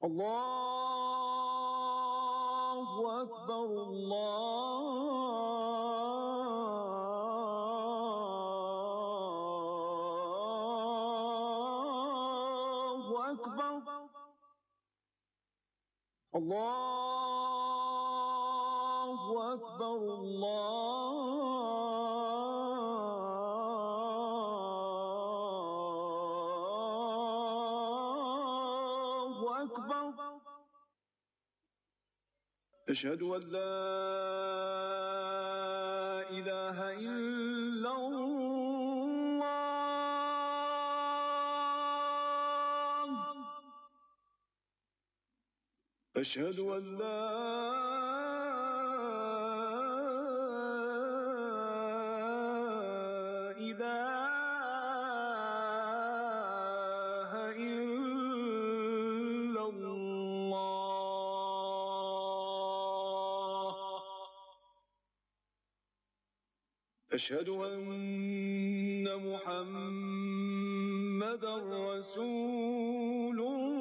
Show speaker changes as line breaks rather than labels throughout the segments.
Allahu Akbar, Allahu Akbar, Allahu Akbar, Allahu Akbar. أشهد أن لا إله إلا الله. أشهد أن لا إله إلا الله. أشهد أن محمدا رسول الله.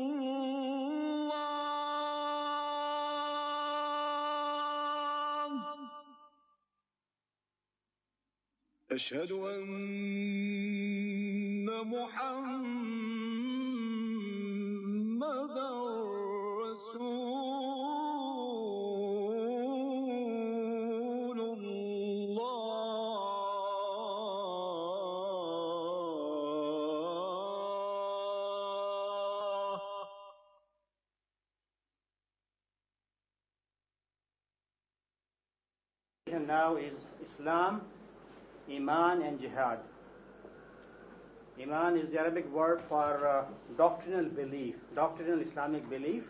أشهد أن محمدا رسول الله.
Now is Islam, Iman and Jihad. Iman is the Arabic word for doctrinal belief, doctrinal Islamic belief.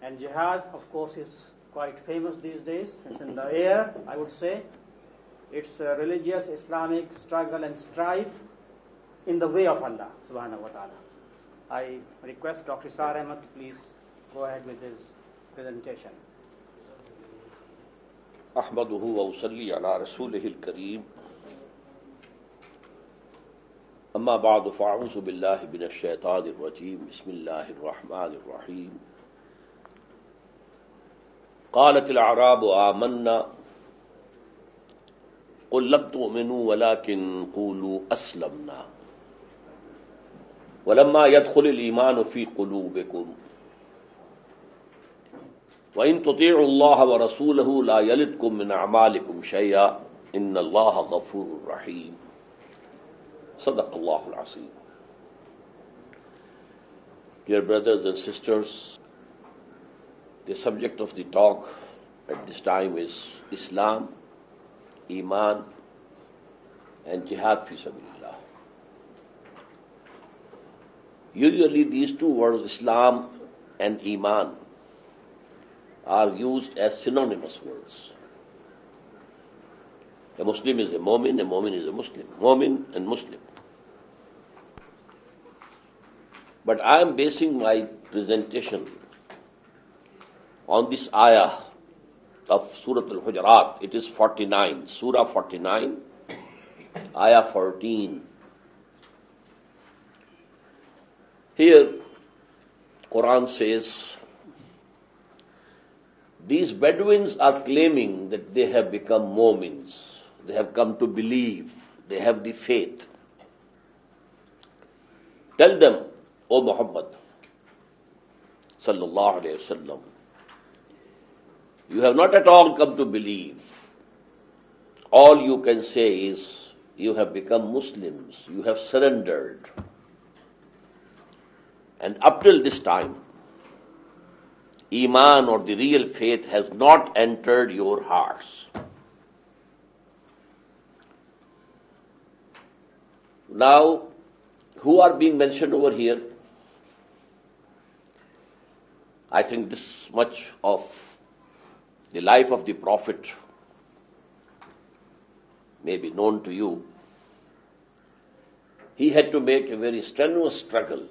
And Jihad, of course, is quite famous these days. It's in the air, I would say. It's a religious Islamic struggle and strife in the way of Allah subhanahu wa ta'ala. I request Dr. Israr Ahmed to please go ahead with his presentation.
أحمده وأصلي على رسوله الكريم أما بعد فأعوذ بالله من الشيطان الرجيم بسم الله الرحمن الرحيم قالت الأعراب آمنا قل لم تؤمنوا ولكن قولوا أسلمنا ولما يدخل الإيمان في قلوبكم وَإِن تُطِيعُوا اللَّهَ وَرَسُولَهُ لَا يَلِدْكُم مِّنْ أَعْمَالِكُمْ شَيْئًا إِنَّ اللَّهَ غَفُورٌ رَّحِيمٌ. صدق الله العظيم. Dear brothers and sisters, the subject of the talk at this time is Islam, Iman, and Jihad fi sabilillah. Usually these two words, Islam and Iman, are used as synonymous words. A Muslim is a Mu'min is a Muslim. Mu'min and Muslim. But I am basing my presentation on this ayah of Surah Al-Hujurat. It is 49, Surah 49, ayah 14. Here, Qur'an says, these Bedouins are claiming that they have become Mu'mins. They have come to believe. They have the faith. Tell them, O Muhammad sallallahu alayhi wasallam, you have not at all come to believe. All you can say is, you have become Muslims. You have surrendered. And up till this time, Iman or the real faith has not entered your hearts. Now, who are being mentioned over here? I think this much of the life of the Prophet may be known to you. He had to make a very strenuous struggle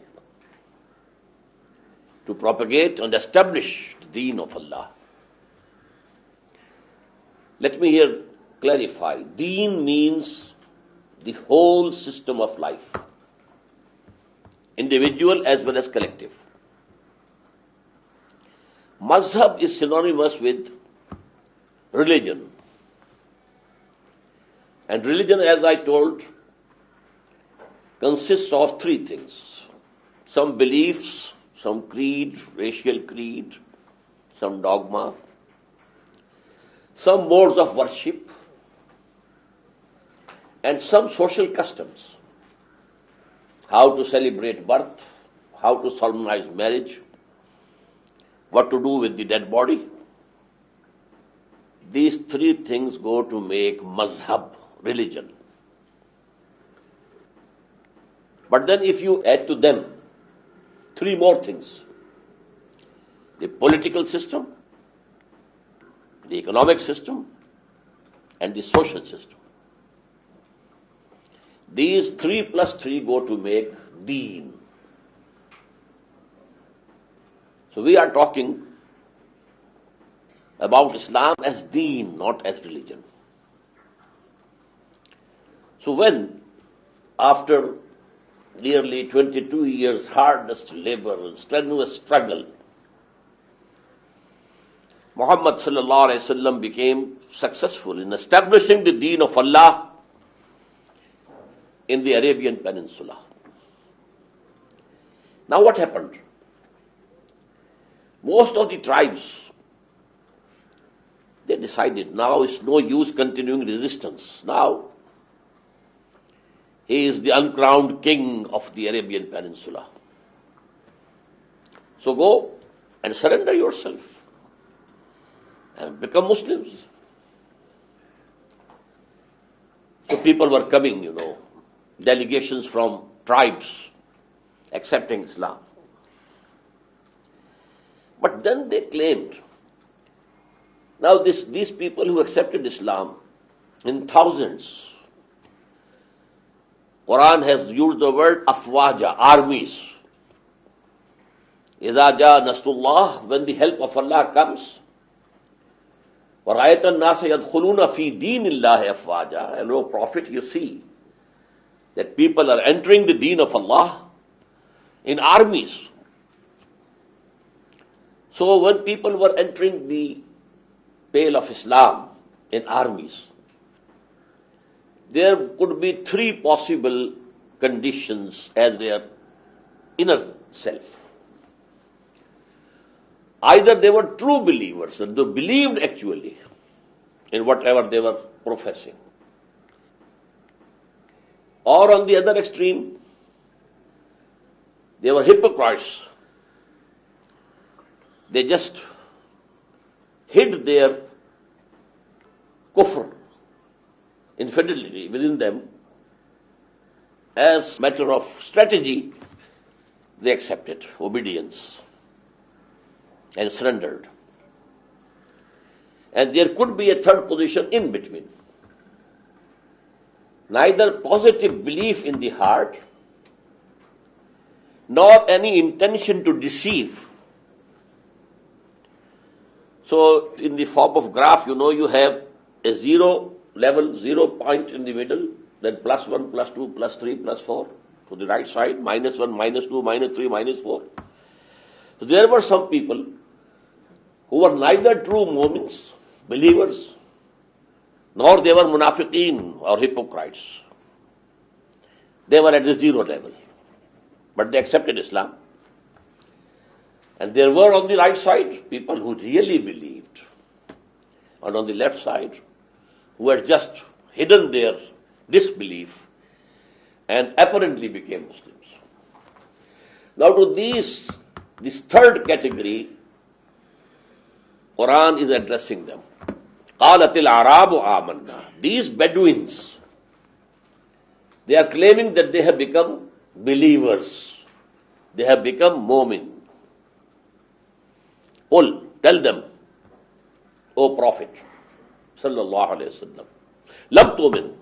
to propagate and establish the deen of Allah. Let me here clarify. Deen means the whole system of life, individual as well as collective. Mazhab is synonymous with religion. And religion, as I told, consists of three things: some beliefs, some creed, racial creed, some dogma, some modes of worship, and some social customs. How to celebrate birth, how to solemnize marriage, what to do with the dead body. These three things go to make mazhab, religion. But then if you add to them three more things: the political system, the economic system, and the social system. These 3 plus 3 go to make deen. So we are talking about Islam as deen, not as religion. So when, after nearly 22 years hardest labor and strenuous struggle, Muhammad sallallahu alaihi wasallam became successful in establishing the deen of Allah in the Arabian Peninsula. Now what happened? Most of the tribes, they decided now it's no use continuing resistance. Now he is the uncrowned king of the Arabian Peninsula. So go and surrender yourself and become Muslims. So people were coming, delegations from tribes accepting Islam. But then they claimed, now these people who accepted Islam in thousands, Qur'an has used the word afwaja, armies. Iza ja nasrullah, when the help of Allah comes, وَرَأَيْتَ النَّاسَ يَدْخُلُونَ فِي دِينِ اللَّهِ أَفْوَاجًا. And O Prophet, you see that people are entering the deen of Allah in armies. So when people were entering the pale of Islam in armies, there could be three possible conditions as their inner self. Either they were true believers and they believed actually in whatever they were professing, or on the other extreme, they were hypocrites. They just hid their kufr, infidelity within them. As matter of strategy, they accepted obedience and surrendered. And there could be a third position in between. Neither positive belief in the heart, nor any intention to deceive. So in the form of graph, you have a zero level, 0 point in the middle, then +1, +2, +3, +4 to the right side, -1, -2, -3, -4. So there were some people who were neither true mu'mins, believers, nor they were munafiqeen or hypocrites. They were at the 0 level, but they accepted Islam. And there were on the right side people who really believed, and on the left side who had just hidden their disbelief and apparently became Muslims. Now to this third category, Qur'an is addressing them. قَالَتِ الْأَعْرَابُ آمَنَّا. These Bedouins, they are claiming that they have become believers. They have become mu'min. Qul, tell them, O Prophet, sallallahu alayhi wasallam, lam tu'min.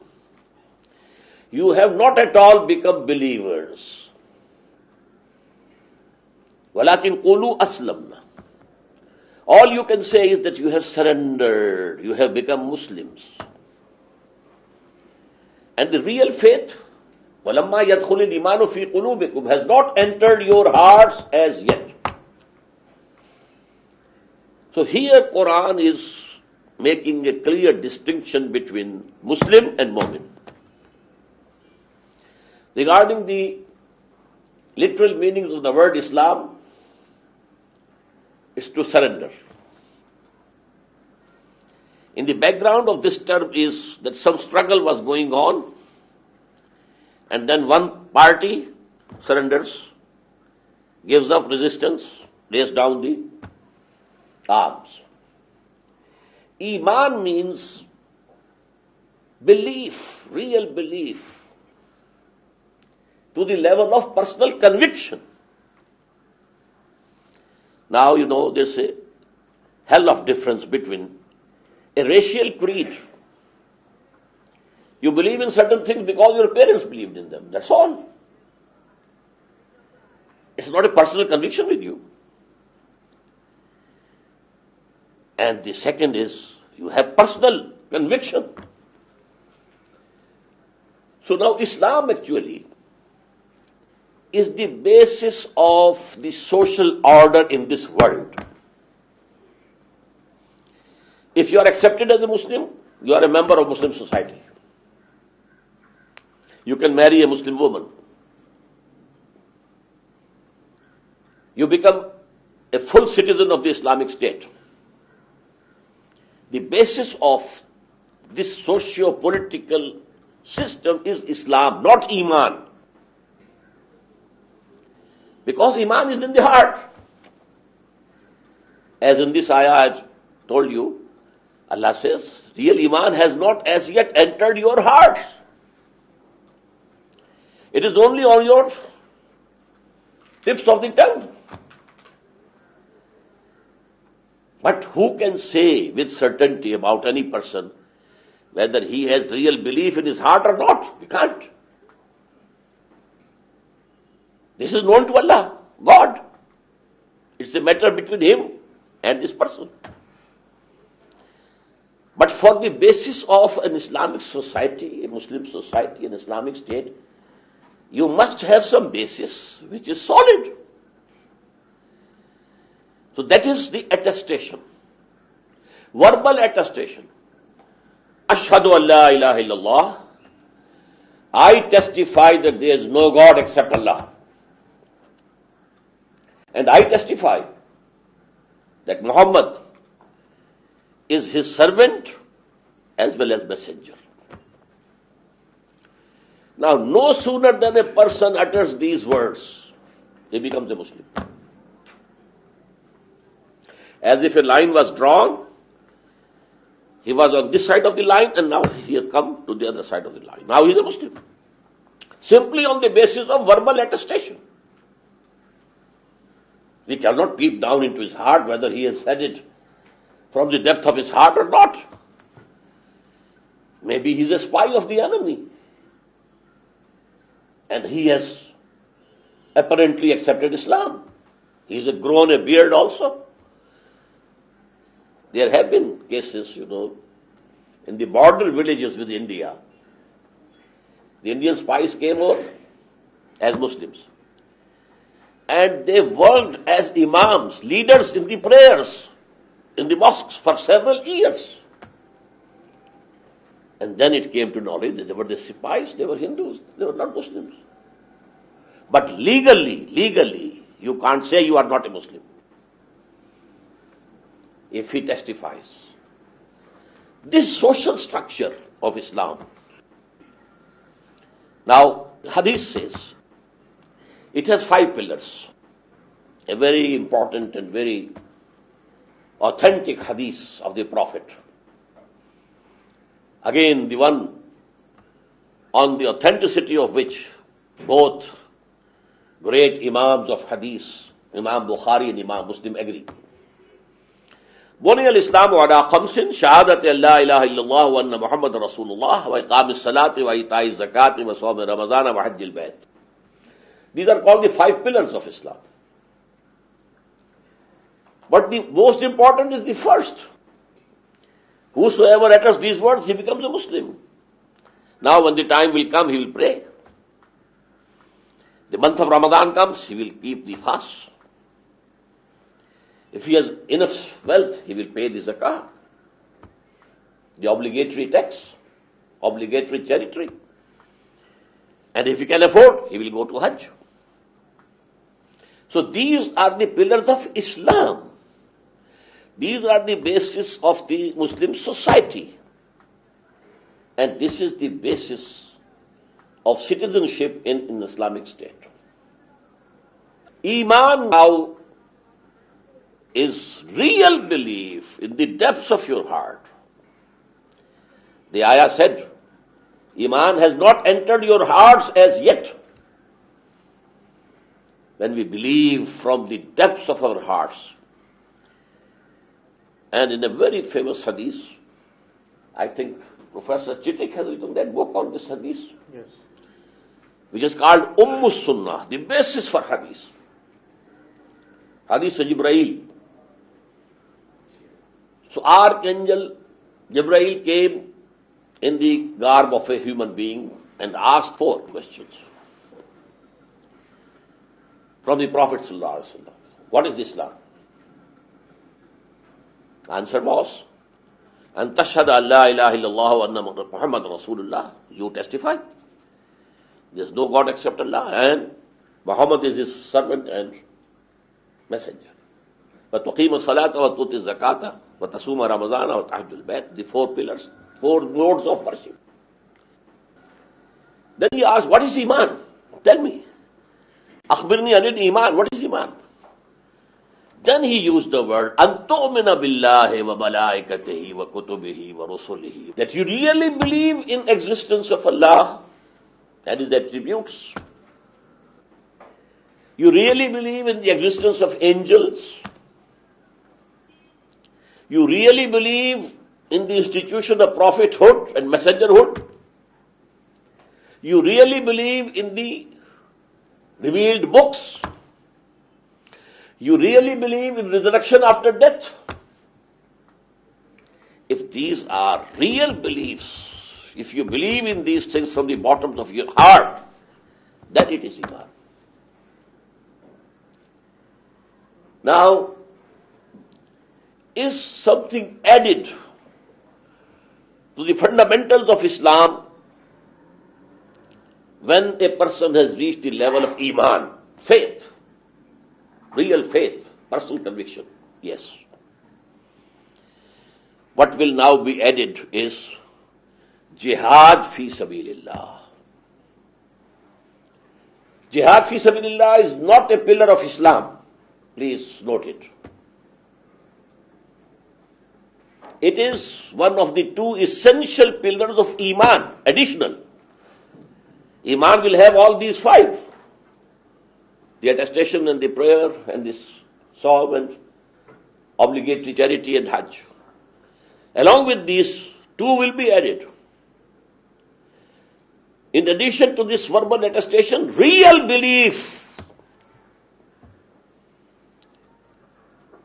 You have not at all become believers. وَلَكِنْ قُولُوا أَسْلَمْنَا. All you can say is that you have surrendered, you have become Muslims. And the real faith, وَلَمَّا يَدْخُلِ الْإِيمَانُ فِي قُلُوبِكُمْ, has not entered your hearts as yet. So here Qur'an is making a clear distinction between Muslim and Mu'min. Regarding the literal meanings of the word Islam, is to surrender. In the background of this term is that some struggle was going on, and then one party surrenders, gives up resistance, lays down the arms. Iman means belief, real belief, to the level of personal conviction. Now, there's a hell of difference between a racial creed. You believe in certain things because your parents believed in them. That's all. It's not a personal conviction with you. And the second is you have personal conviction. So now Islam actually is the basis of the social order in this world. If you are accepted as a Muslim, you are a member of Muslim society. You can marry a Muslim woman. You become a full citizen of the Islamic State. The basis of this socio-political system is Islam, not Iman. Because Iman is in the heart. As in this ayah I told you, Allah says, real Iman has not as yet entered your hearts. It is only on your tips of the tongue. But who can say with certainty about any person whether he has real belief in his heart or not? We can't. This is known to Allah, God. It's a matter between him and this person. But for the basis of an Islamic society, a Muslim society, an Islamic state, you must have some basis which is solid. So that is the attestation. Verbal attestation. Ashhadu an la ilaha illallah. I testify that there is no God except Allah. And I testify that Muhammad is his servant as well as messenger. Now, no sooner than a person utters these words, he becomes a Muslim. As if a line was drawn, he was on this side of the line and now he has come to the other side of the line. Now he is a Muslim. Simply on the basis of verbal attestation. We cannot peep down into his heart whether he has said it from the depth of his heart or not. Maybe he is a spy of the enemy. And he has apparently accepted Islam. He has grown a beard also. There have been cases, in the border villages with India. The Indian spies came over as Muslims. And they worked as imams, leaders in the prayers, in the mosques for several years. And then it came to knowledge that they were the spies, they were Hindus, they were not Muslims. But legally, you can't say you are not a Muslim if he testifies. This social structure of Islam. Now, Hadith says, it has 5 pillars. A very important and very authentic Hadith of the Prophet. Again, the one on the authenticity of which both great Imams of Hadith, Imam Bukhari and Imam Muslim, agree. بني الإسلام على 5 شهادة أن لا إله إلا الله وأن محمد رسول الله وإقام الصلاة وإيتاء الزكاة وصوم رمضان وحج البيت. These are called the 5 pillars of Islam. But the most important is the first. Whosoever utters these words, he becomes a Muslim. Now when the time will come, he will pray. The month of Ramadan comes, he will keep the fast. If he has enough wealth, he will pay the zakah, the obligatory tax, obligatory charity. And if he can afford, he will go to Hajj. So these are the pillars of Islam. These are the basis of the Muslim society. And this is the basis of citizenship in an Islamic state. Iman now is real belief in the depths of your heart. The ayah said, Iman has not entered your hearts as yet. When we believe from the depths of our hearts. And in a very famous hadith, I think Professor Chittik has written that book on this hadith.
Yes.
Which is called Sunnah, the basis for hadith. Hadith of Jibreel. So Archangel Jibreel came in the garb of a human being and asked 4 questions from the Prophet ﷺ. What is Islam? Answer was, An tashhadu an la ilaha illallah wa anna Muhammad Rasulullah. You testify. There is no God except Allah and Muhammad is his servant and messenger. But tuqim as-salata wa tuti zakata wa tasuma Ramadana wa tahajjul bayt. The 4 pillars, 4 modes of worship. Then he asked, what is Iman? Tell me. Akhbirni anil Iman. What is Iman? Then he used the word an tu'mina billahi wa malaikatihi wa kutubihi wa rusulihi. That you really believe in existence of Allah and his attributes. You really believe in the existence of angels. You really believe in the institution of prophethood and messengerhood. You really believe in the revealed books. You really believe in resurrection after death. If these are real beliefs, if you believe in these things from the bottom of your heart, then it is Iman. Now, is something added to the fundamentals of Islam when a person has reached the level of Iman, faith, real faith, personal conviction? Yes. What will now be added is jihad fi sabilillah. Jihad fi sabilillah is not a pillar of Islam. Please note it. It is one of the 2 essential pillars of Iman, additional. Iman will have all these 5. The attestation and the prayer and this psalm and obligatory charity and Hajj. Along with these, 2 will be added. In addition to this verbal attestation, real belief.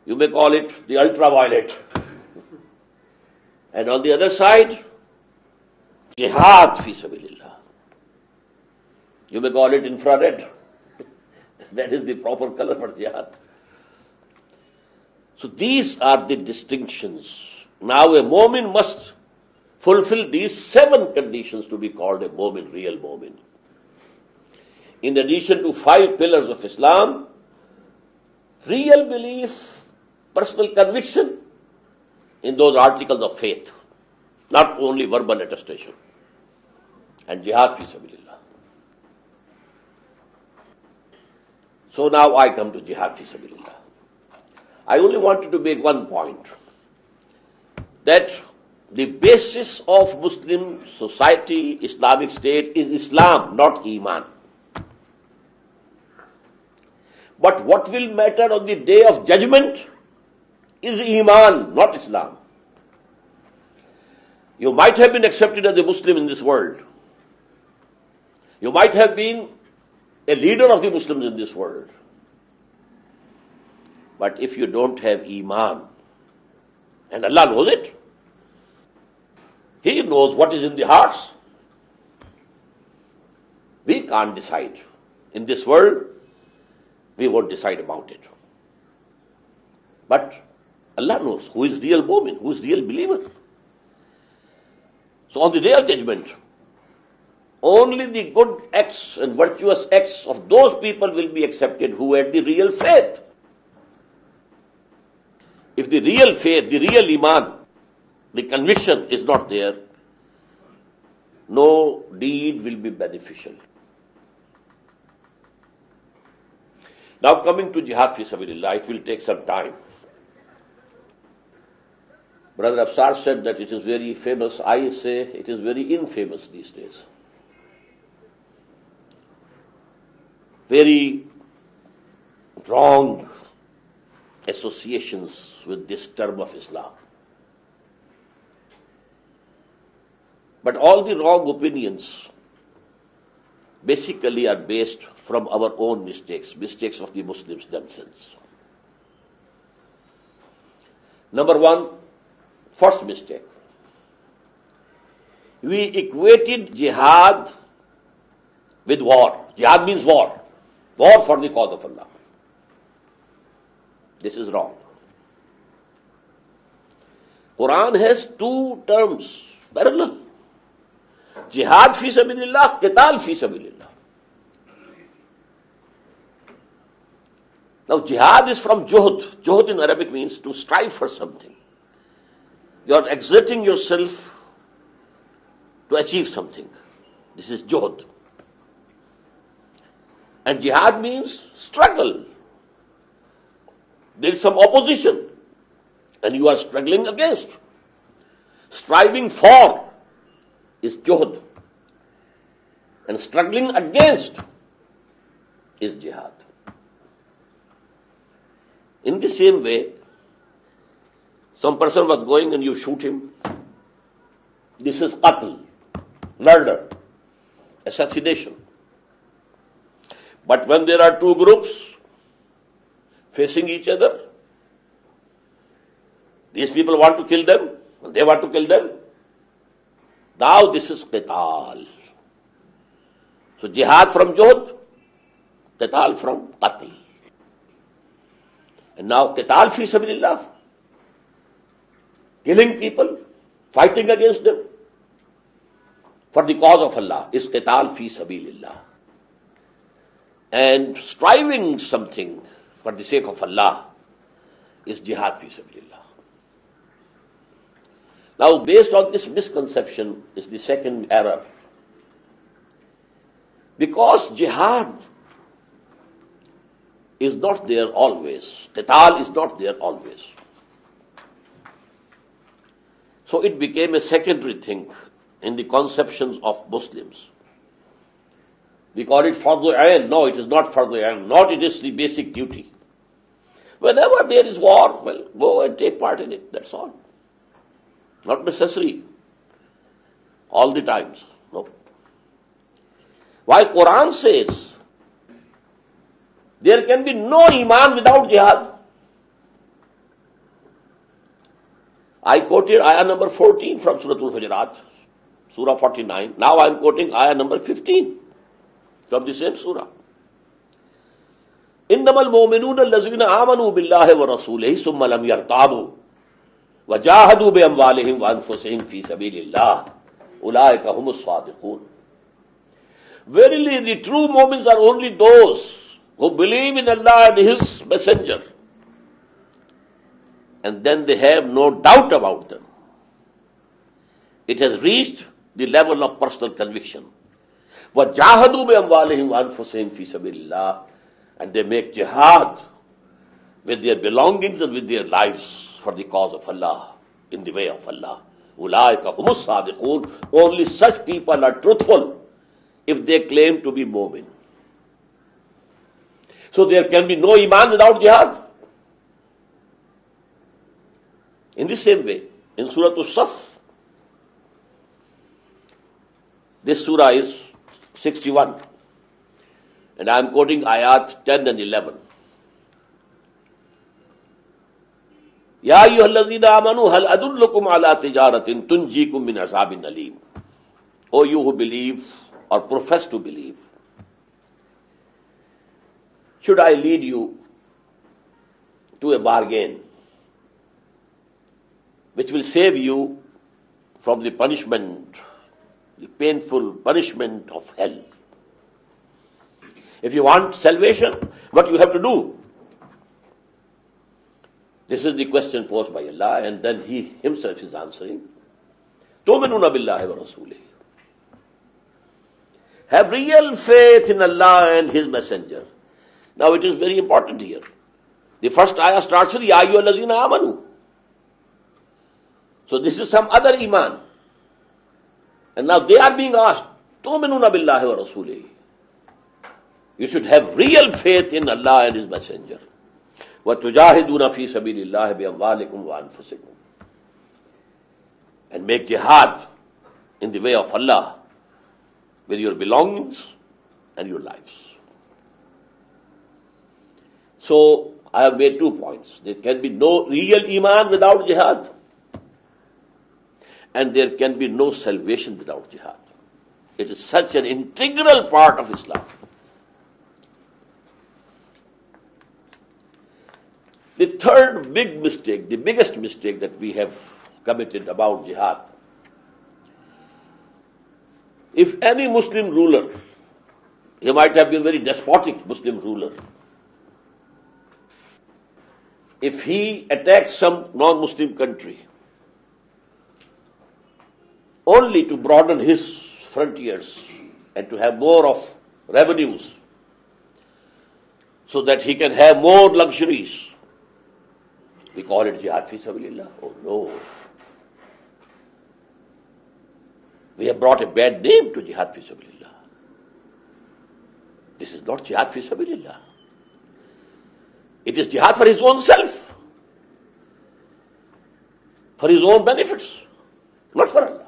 You may call it the ultraviolet. And on the other side, jihad fi sabilillah. You may call it infrared. That is the proper color for jihad. So these are the distinctions. Now a mu'min must fulfill these 7 conditions to be called a mu'min, real mu'min. In addition to 5 pillars of Islam, real belief, personal conviction in those articles of faith, not only verbal attestation, and jihad fi sabilillah. So now I come to jihad fi sabilillah. I only wanted to make one point, that the basis of Muslim society, Islamic state, is Islam, not Iman. But what will matter on the day of judgment is Iman, not Islam. You might have been accepted as a Muslim in this world. You might have been a leader of the Muslims in this world. But if you don't have Iman, and Allah knows it, He knows what is in the hearts. We can't decide. In this world, we won't decide about it. But Allah knows who is real mu'min, who is real believer. So on the day of judgment, only the good acts and virtuous acts of those people will be accepted who had the real faith. If the real faith, the real Iman, the conviction is not there, no deed will be beneficial. Now coming to jihad fi sabilillah, it will take some time. Brother Afsar said that it is very famous. I say it is very infamous these days. Very wrong associations with this term of Islam. But all the wrong opinions basically are based from our own mistakes of the Muslims themselves. Number one, first mistake. We equated jihad with war. Jihad means war. War for the cause of Allah. This is wrong. Qur'an has two terms parallel. Jihad fi sabilillah, qital fi sabilillah. Now jihad is from juhd. Juhd in Arabic means to strive for something. You are exerting yourself to achieve something. This is juhd. And jihad means struggle. There is some opposition and you are struggling against. Striving for is juhd. And struggling against is jihad. In the same way, some person was going and you shoot him. This is qatl, murder, assassination. But when there are two groups facing each other, these people want to kill them, they want to kill them. Now this is qital. So jihad from juhd, qital from qatl. And now qital fi sabilillah, killing people, fighting against them for the cause of Allah is qital fi sabilillah. And striving something for the sake of Allah is jihad fi sabilillah. Now, based on this misconception is the second error. Because jihad is not there always, qital is not there always. So it became a secondary thing in the conceptions of Muslims. We call it fardhu ain. No, it is not fardhu ain. Not it is the basic duty. Whenever there is war, well, go and take part in it. That's all. Not necessary. All the times. No. While Qur'an says there can be no Iman without jihad. I quoted ayah number 14 from Surah Al-Hujurat, Surah 49. Now I am quoting ayah number 15 from the same surah. إِنَّمَا الْمُؤْمِنُونَ الَّذِينَ آمَنُوا بِاللَّهِ وَرَسُولِهِ ثُمَّ لَمْ يَرْتَابُوا وَجَاهَدُوا بِأَمْوَالِهِمْ وَأَنفُسِهِمْ فِي سَبِيلِ اللَّهِ أُولَٰئِكَ هُمُ الصَّادِقُونَ. Verily, the true mu'mins are only those who believe in Allah and His Messenger, and then they have no doubt about them. It has reached the level of personal conviction. وَجَاهَدُوا بِأَمْوَالِهِمْ وَأَنفُسِهِمْ فِي سَبِيلِ اللَّهِ, and they make jihad with their belongings and with their lives for the cause of Allah, in the way of Allah. أُولَٰئِكَ هُمُ الصَّادِقُونَ. Only such people are truthful if they claim to be mu'min. So there can be no Iman without jihad. In the same way, in Surah As-Saff, this surah is 61, and I am quoting ayat 10 and 11. Ya ayyuhallazina amanu hal adullukum ala tijaratin tunjikum min azabin alim. O you who believe or profess to believe, should I lead you to a bargain which will save you from the punishment, the painful punishment of hell. If you want salvation, what you have to do? This is the question posed by Allah, and then He Himself is answering. تُؤْمِنُونَ بِاللَّهِ وَرَسُولِهِ. Have real faith in Allah and His Messenger. Now it is very important here. The first ayah starts with Ya ayyuhallazina amanu. So this is some other Iman. And now they are being asked, تُؤْمِنُونَ بِاللَّهِ وَرَسُولِهِ. You should have real faith in Allah and His Messenger. وَتُجَاهِدُونَ فِي سَبِيلِ اللَّهِ بِأَمْوَالِكُمْ وَأَنفُسِكُمْ. And make jihad in the way of Allah with your belongings and your lives. So, I have made 2 points. There can be no real Iman without jihad, and there can be no salvation without jihad. It is such an integral part of Islam. The third big mistake, the biggest mistake that we have committed about jihad, if any Muslim ruler, he might have been a very despotic Muslim ruler, if he attacks some non-Muslim country only to broaden his frontiers and to have more of revenues so that he can have more luxuries, we call it jihad fi sabilillah. Oh no. We have brought a bad name to jihad fi sabilillah. This is not jihad fi sabilillah. It is jihad for his own self, for his own benefits, not for Allah.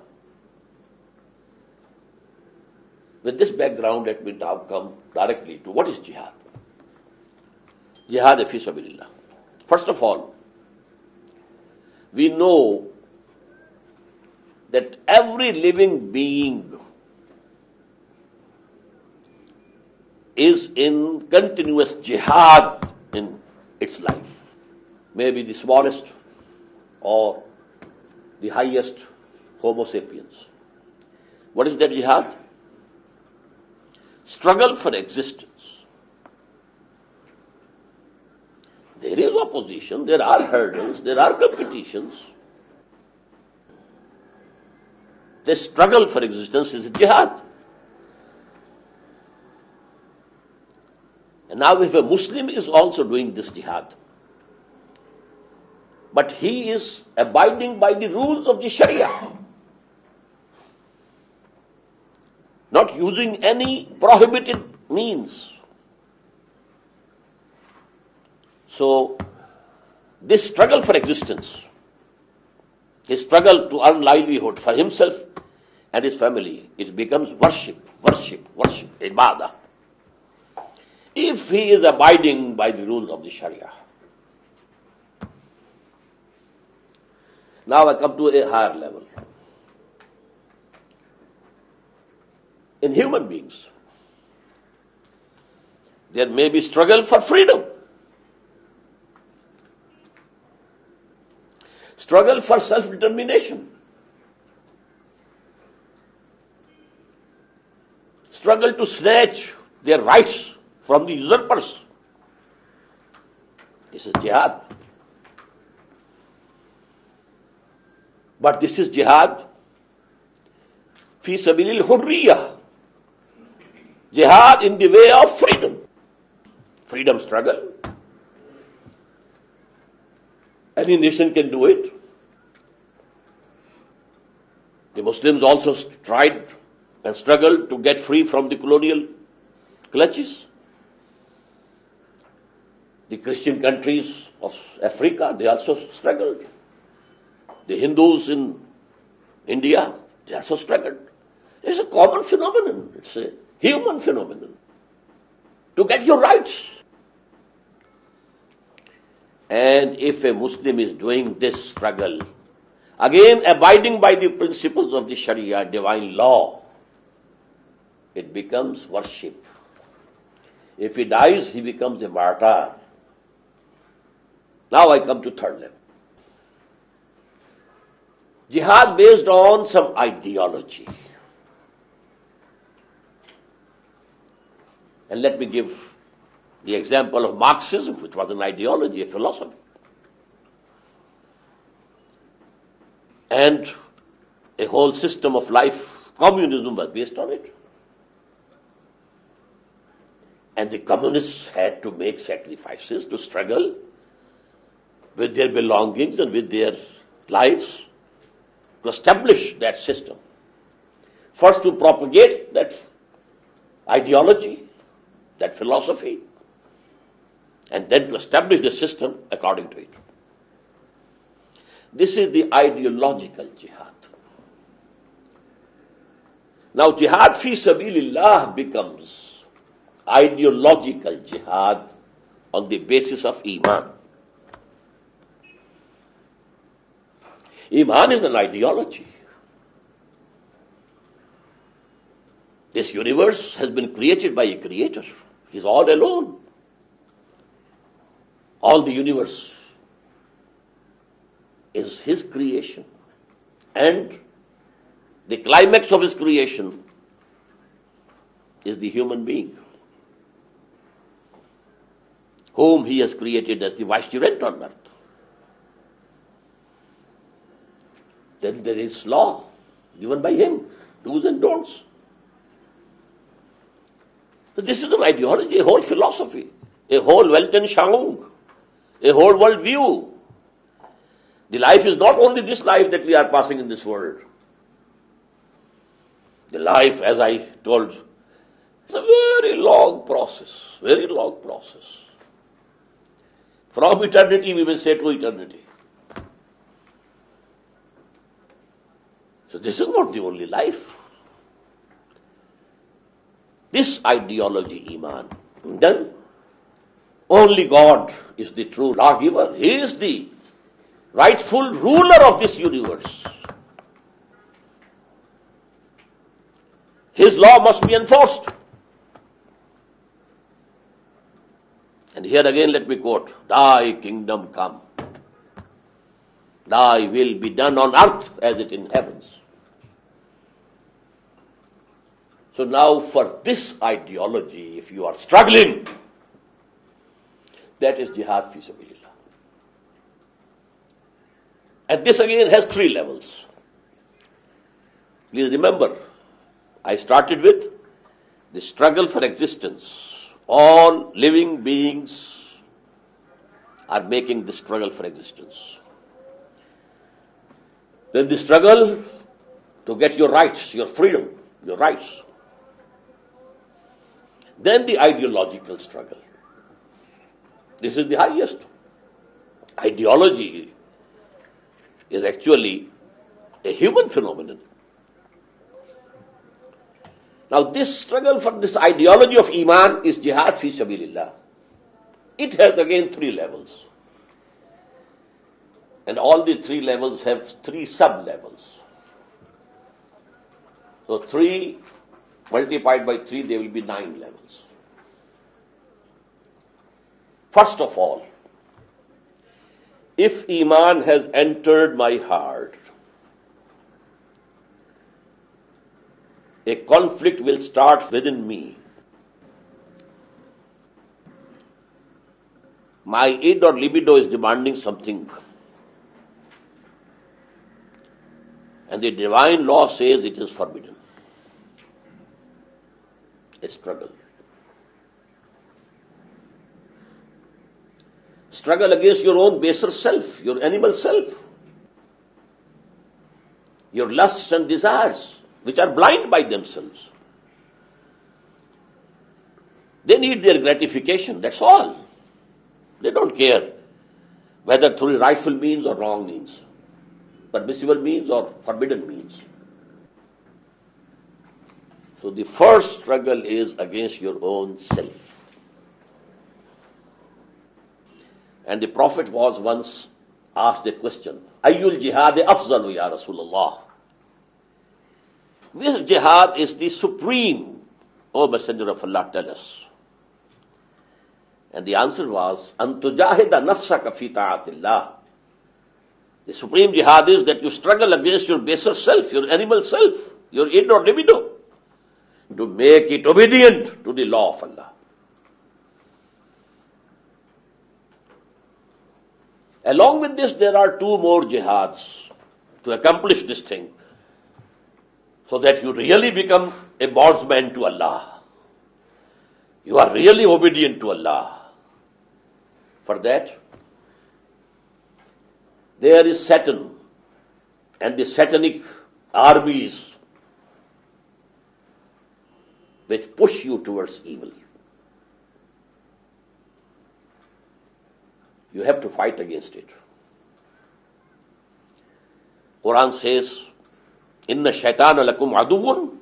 With this background, let me now come directly to what is jihad. Jihad fi sabilillah. First of all, we know that every living being is in continuous jihad in its life. Maybe the smallest or the highest Homo sapiens. What is that jihad? Struggle for existence. There is opposition, there are hurdles, there are competitions. The struggle for existence is a jihad. And now if a Muslim is also doing this jihad, but he is abiding by the rules of the Sharia, not using any prohibited means. So, this struggle for existence, his struggle to earn livelihood for himself and his family, it becomes worship, ibadah. If he is abiding by the rules of the Sharia. Now I come to a higher level. In human beings, there may be struggle for freedom, struggle for self-determination, struggle to snatch their rights from the usurpers. This is jihad. But this is jihad fi sabilil hurriyah. Jihad in the way of freedom. Freedom struggle. Any nation can do it. The Muslims also tried and struggled to get free from the colonial clutches. The Christian countries of Africa, they also struggled. The Hindus in India, they also struggled. It's a common phenomenon. It's a human phenomenon. To get your rights. And if a Muslim is doing this struggle, again abiding by the principles of the Sharia, divine law, it becomes worship. If he dies, he becomes a martyr. Now I come to third level. Jihad based on some ideology. And let me give the example of Marxism, which was an ideology, a philosophy. And a whole system of life, communism, was based on it. And the communists had to make sacrifices to struggle with their belongings and with their lives to establish that system. First, to propagate that ideology, that philosophy, and then to establish the system according to it. This is the ideological jihad. Now, jihad fi sabilillah becomes ideological jihad on the basis of Iman. Iman is an ideology. This universe has been created by a creator. He's all alone. All the universe is his creation. And the climax of his creation is the human being, whom he has created as the vicegerent on earth. Then there is law given by him, do's and don'ts. So this is an ideology, a whole philosophy, a whole Weltanschauung, a whole world view. The life is not only this life that we are passing in this world. The life, as I told, is a very long process, very long process. From eternity, we will say, to eternity. So this is not the only life. This ideology, Iman, then only God is the true lawgiver. He is the rightful ruler of this universe. His law must be enforced. And here again let me quote, "Thy kingdom come. Thy will be done on earth as it in heavens." So now for this ideology, if you are struggling, that is jihad fi sabilillah. And this again has three levels. Please remember, I started with the struggle for existence. All living beings are making the struggle for existence. Then the struggle to get your rights, your freedom, your rights. Then the ideological struggle. This is the highest. Ideology is actually a human phenomenon. Now this struggle for this ideology of Iman is jihad fi sabilillah. It has again three levels. And all the three levels have three sub-levels. So 3 multiplied by 3, there will be 9 levels. First of all, if Iman has entered my heart, a conflict will start within me. My id or libido is demanding something. And the divine law says it is forbidden. A struggle. Struggle against your own baser self, your animal self, your lusts and desires, which are blind by themselves. They need their gratification, that's all. They don't care whether through rightful means or wrong means, permissible means or forbidden means. So the first struggle is against your own self. And the Prophet was once asked a question, Ayyul jihad afzalu ya Rasulullah? Which jihad is the supreme, O Messenger of Allah, tell us. And the answer was, An tujahida nafsaka fi ta'atillah. The supreme jihad is that you struggle against your baser self, your animal self, your id or libido, to make it obedient to the law of Allah. Along with this, there are two more jihads to accomplish this thing, so that you really become a bondsman to Allah. You are really obedient to Allah. For that, there is Satan and the satanic armies which push you towards evil. You have to fight against it. Qur'an says, Inna shaitana lakum aduwwun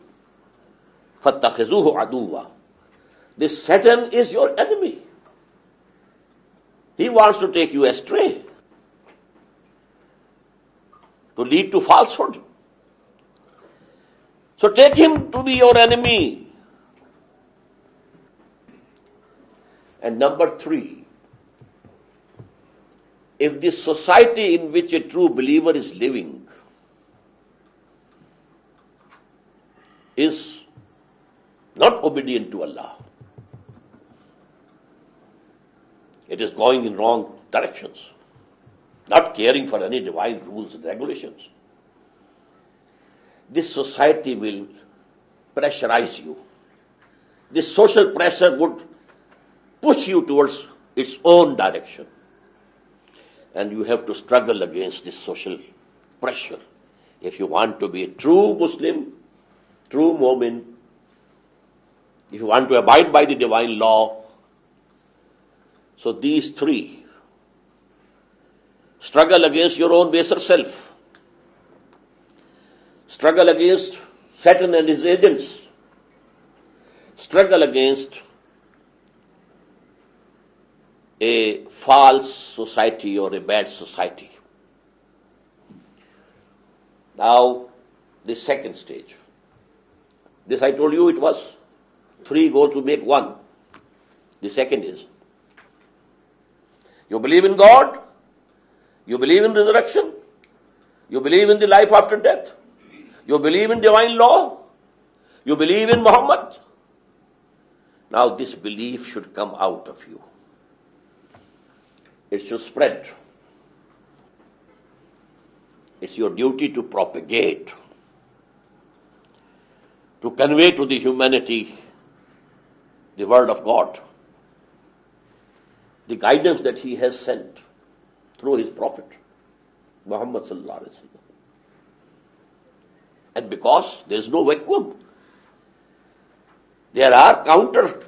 fattakhizuhu aduwwa. This Satan is your enemy. He wants to take you astray, to lead to falsehood. So take him to be your enemy. And number 3, if the society in which a true believer is living is not obedient to Allah, it is going in wrong directions, not caring for any divine rules and regulations, this society will pressurize you. This social pressure would push you towards its own direction. And you have to struggle against this social pressure if you want to be a true Muslim, true Mu'min, if you want to abide by the divine law. So these 3: struggle against your own baser self, struggle against Satan and his agents, struggle against a false society or a bad society. Now, the second stage. This I told you it was 3 go to make 1. The second is, you believe in God, you believe in resurrection, you believe in the life after death, you believe in divine law, you believe in Muhammad. Now this belief should come out of you. It should spread. It's your duty to propagate, to convey to the humanity the word of God, the guidance that He has sent through His Prophet, Muhammad sallallahu alaihi wasallam. And because there is no vacuum, there are counter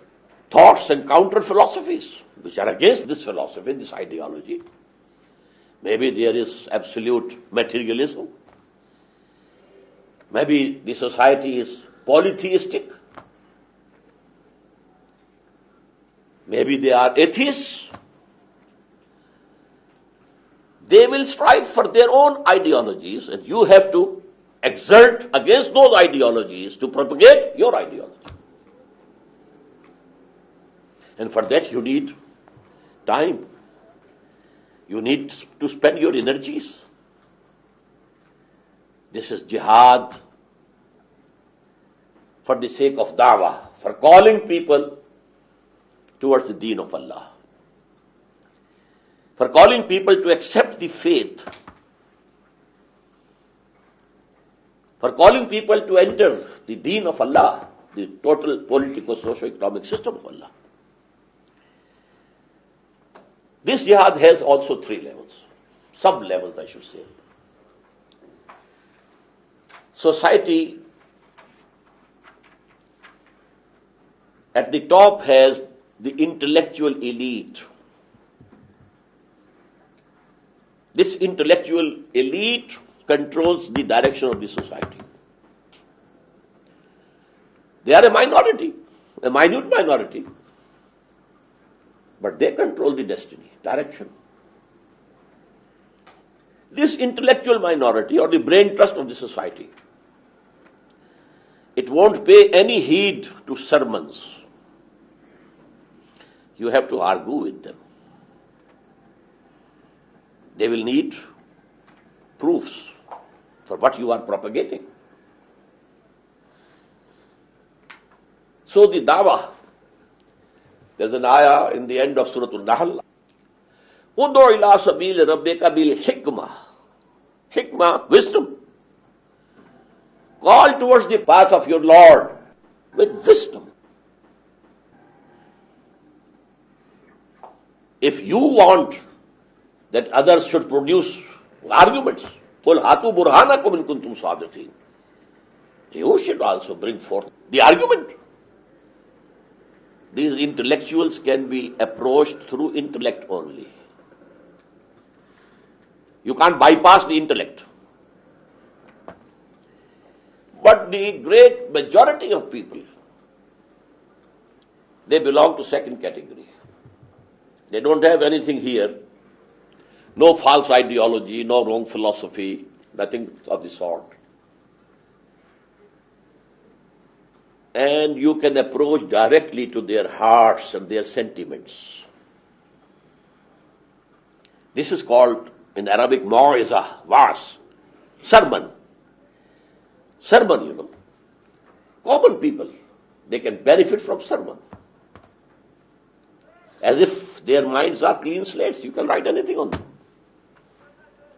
thoughts and counter philosophies which are against this philosophy, this ideology. Maybe there is absolute materialism. Maybe the society is polytheistic. Maybe they are atheists. They will strive for their own ideologies, and you have to exert against those ideologies to propagate your ideology. And for that you need time. You need to spend your energies. This is jihad for the sake of da'wah, for calling people towards the deen of Allah, for calling people to accept the faith, for calling people to enter the deen of Allah, the total political, socio-economic system of Allah. This jihad has also 3 levels, sub-levels I should say. Society at the top has the intellectual elite. This intellectual elite controls the direction of the society. They are a minority, a minute minority, but they control the destiny, direction. This intellectual minority or the brain trust of the society, it won't pay any heed to sermons. You have to argue with them. They will need proofs for what you are propagating. So the dawah, there's an ayah in the end of Surah Al-Nahl. Udu ila sabil rabbika bil hikmah. Hikmah, wisdom. Call towards the path of your Lord with wisdom. If you want that others should produce arguments, قُلْ هَاتُوا بُرْهَانَكُمْ إِن كُنتُمْ صَادِقِينَ, you should also bring forth the argument. These intellectuals can be approached through intellect only. You can't bypass the intellect. But the great majority of people, they belong to second category. They don't have anything here. No false ideology, no wrong philosophy, nothing of the sort. And you can approach directly to their hearts and their sentiments. This is called in Arabic mau'izah, was, sermon. Sermon, Common people, they can benefit from sermon. As if their minds are clean slates, you can write anything on them.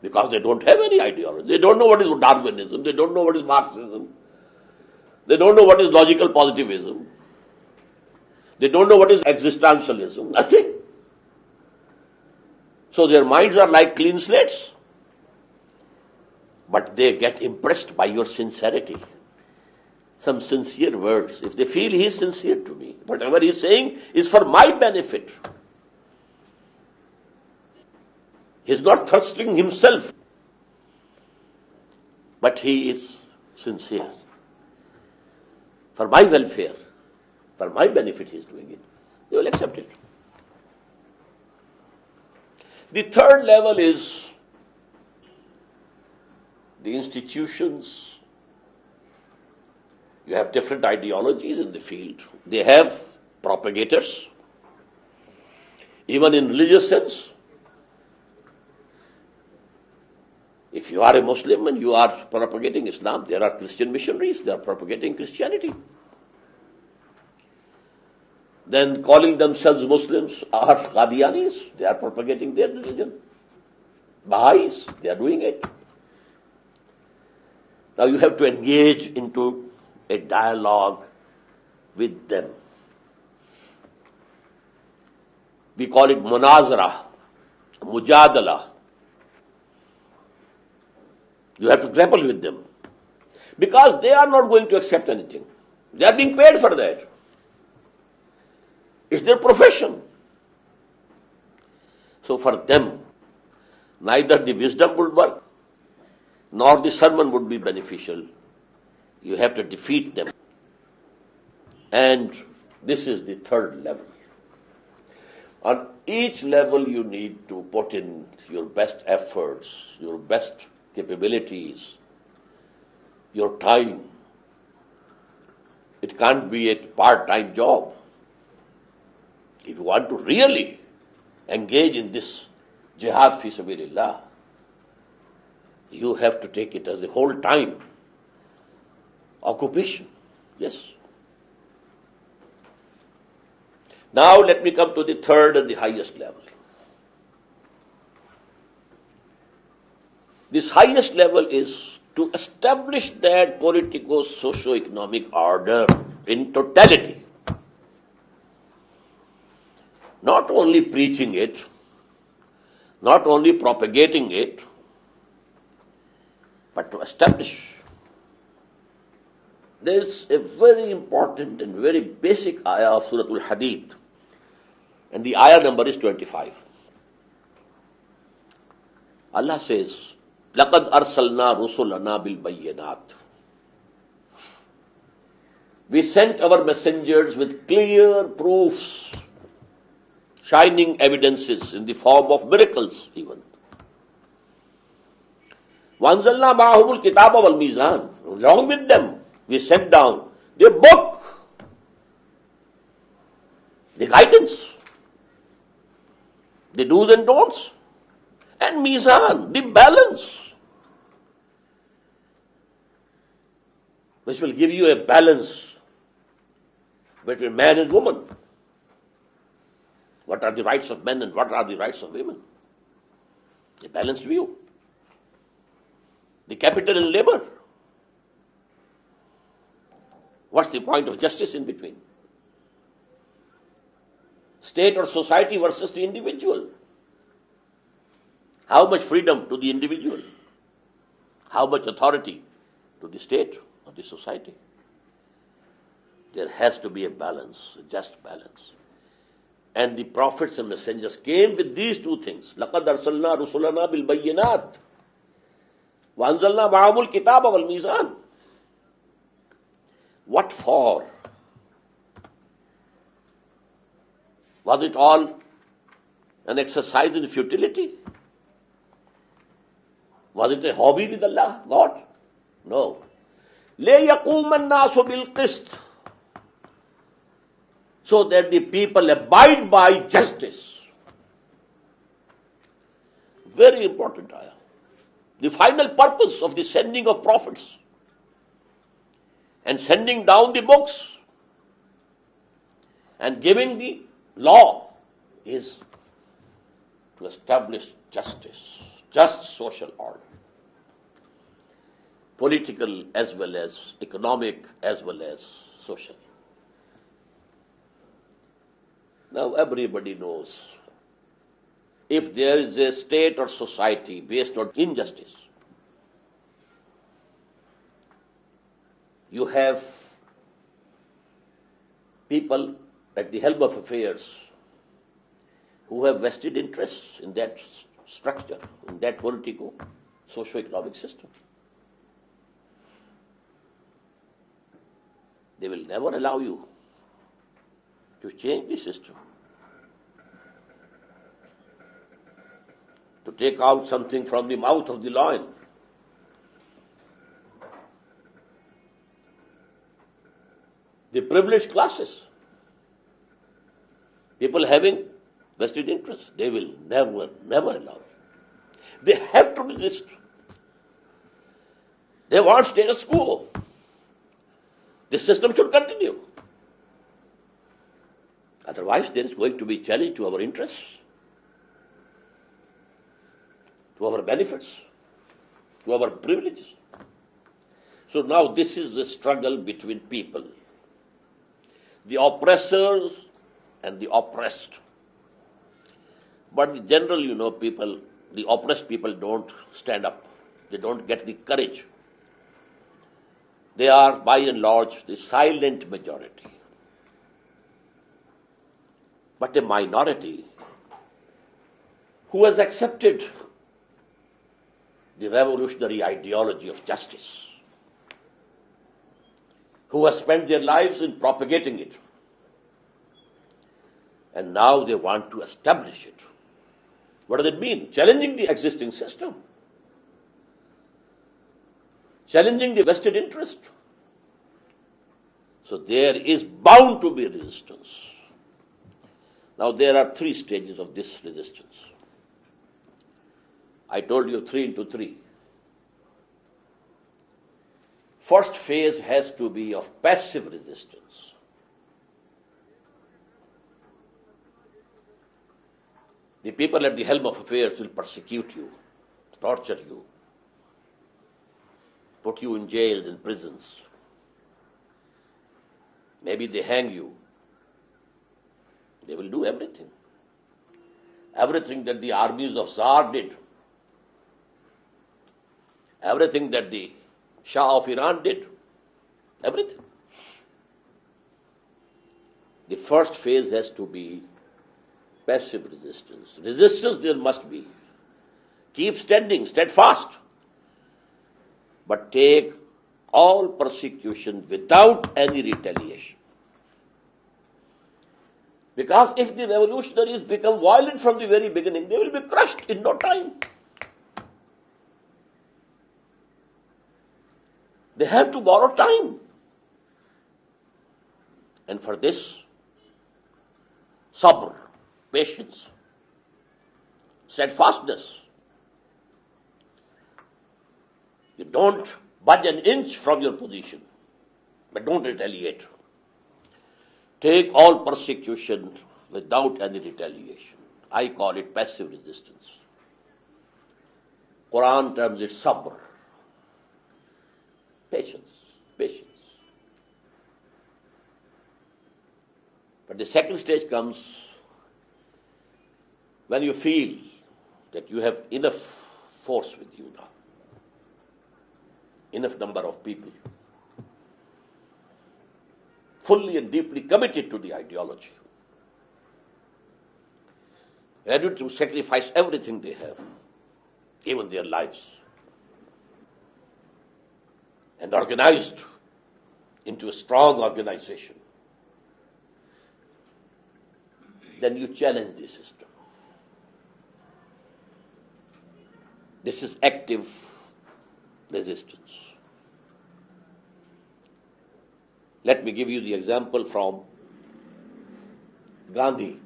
Because they don't have any ideology. They don't know what is Darwinism, they don't know what is Marxism, they don't know what is logical positivism, they don't know what is existentialism, nothing. So their minds are like clean slates. But they get impressed by your sincerity. Some sincere words. If they feel he is sincere to me, whatever he is saying is for my benefit. He is not thrusting himself, but he is sincere. For my welfare, for my benefit he is doing it. They will accept it. The third level is the institutions. You have different ideologies in the field. They have propagators. Even in religious sense, if you are a Muslim and you are propagating Islam, there are Christian missionaries, they are propagating Christianity. Then calling themselves Muslims are Qadianis, they are propagating their religion. Baha'is, they are doing it. Now you have to engage into a dialogue with them. We call it munazara, mujadala. You have to grapple with them. Because they are not going to accept anything. They are being paid for that. It's their profession. So for them, neither the wisdom would work, nor the sermon would be beneficial. You have to defeat them. And this is the third level. On each level you need to put in your best efforts, your best capabilities, your time. It can't be a part-time job. If you want to really engage in this jihad fi sabilillah, you have to take it as a whole time occupation. Yes. Now let me come to the third and the highest level. This highest level is to establish that politico-socio-economic order in totality. Not only preaching it, not only propagating it, but to establish. There is a very important and very basic ayah of Surah Al-Hadid, and the ayah number is 25. Allah says, لَقَدْ أَرْسَلْنَا رُسُلَنَا بِالْبَيِّنَاتِ. We sent our messengers with clear proofs, shining evidences in the form of miracles even. وَأَنزَلْنَا مَعَهُمُ الْكِتَابَ وَالْمِيزَانَ. Along with them, we sent down the book, the guidance, the do's and don'ts, and mizan, the balance. which will give you a balance between man and woman. What are the rights of men and what are the rights of women? A balanced view. The capital and labor. What's the point of justice in between? State or society versus the individual. How much freedom to the individual? How much authority to the state or the society? There has to be a balance, a just balance. And the prophets and messengers came with these two things. لَقَدْ أَرْسَلْنَا رُسُلَنَا بِالْبَيِّنَاتِ وَأَنزَلْنَا مَعَهُمُ الْكِتَابَ وَالْمِيزَانَ. What for? Was it all an exercise in futility? Was it a hobby with Allah, God? No. لَيَقُومَ النَّاسُ بِالْقِسْطِ, so that the people abide by justice. Very important ayah. The final purpose of the sending of prophets and sending down the books and giving the law is to establish justice, just social order, political as well as economic as well as social. Now everybody knows, if there is a state or society based on injustice, you have people at the helm of affairs who have vested interests in that structure, in that political, socio-economic system. They will never allow you to change the system, to take out something from the mouth of the lion. The privileged classes, people having vested interests, they will never allow it. They have to resist. They want status quo. This system should continue. Otherwise, there is going to be challenge to our interests, to our benefits, to our privileges. So now this is the struggle between people, the oppressors and the oppressed. But in general, people, the oppressed people don't stand up. They don't get the courage. They are, by and large, the silent majority. But a minority who has accepted the revolutionary ideology of justice, who has spent their lives in propagating it, and now they want to establish it. What does it mean? Challenging the existing system, challenging the vested interest. So there is bound to be resistance. Now there are 3 stages of this resistance. I told you 3 into 3. First phase has to be of passive resistance. The people at the helm of affairs will persecute you, torture you, put you in jails and prisons. Maybe they hang you. They will do everything. Everything that the armies of Tsar did. Everything that the Shah of Iran did. Everything. The first phase has to be passive resistance. Resistance there must be. Keep standing, steadfast. But take all persecution without any retaliation. Because if the revolutionaries become violent from the very beginning, they will be crushed in no time. They have to borrow time. And for this, sabr, patience, steadfastness. You don't budge an inch from your position. but don't retaliate. Take all persecution without any retaliation. I call it passive resistance. Qur'an terms it sabr. Patience. But the second stage comes when you feel that you have enough force with you now, enough number of people, fully and deeply committed to the ideology, ready to sacrifice everything they have, even their lives, and organized into a strong organization. Then you challenge the system. This is active resistance. Let me give you the example from Gandhi.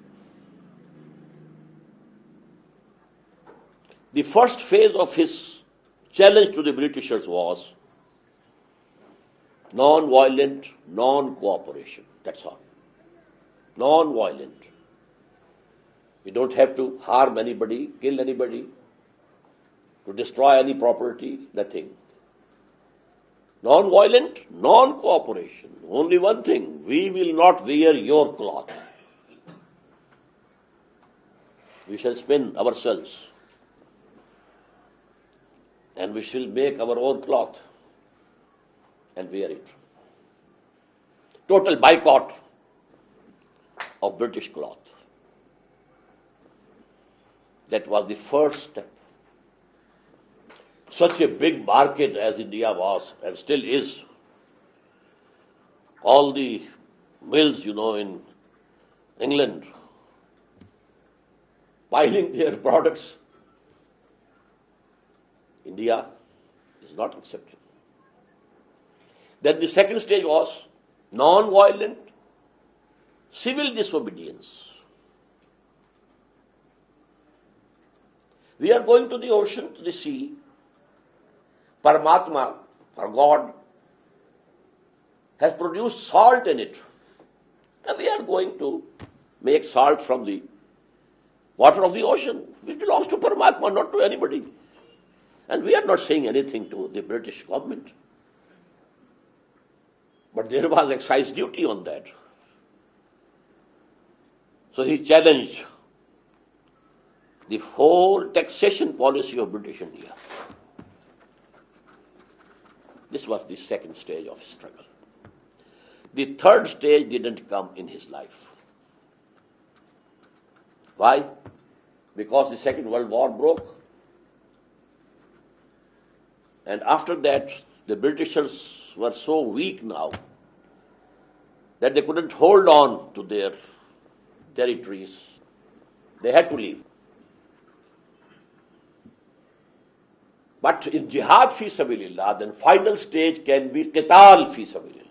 The first phase of his challenge to the Britishers was non-violent, non-cooperation. That's all. Non-violent. We don't have to harm anybody, kill anybody, to destroy any property, nothing. Non-violent, non-cooperation. Only one thing, we will not wear your cloth. We shall spin ourselves and we shall make our own cloth and wear it. Total boycott of British cloth. That was the first step. Such a big market as India was and still is. All the mills, in England, piling their products. India is not accepting. Then the second stage was non-violent civil disobedience. We are going to the ocean, to the sea. Paramatma, or God, has produced salt in it. And we are going to make salt from the water of the ocean, which belongs to Paramatma, not to anybody. And we are not saying anything to the British government. But there was excise duty on that. So he challenged the whole taxation policy of British India. This was the second stage of struggle. The third stage didn't come in his life. Why? Because the Second World War broke. And after that, the Britishers were so weak now that they couldn't hold on to their territories. They had to leave. But in jihad fi sabilillah, then final stage can be qital fi sabilillah.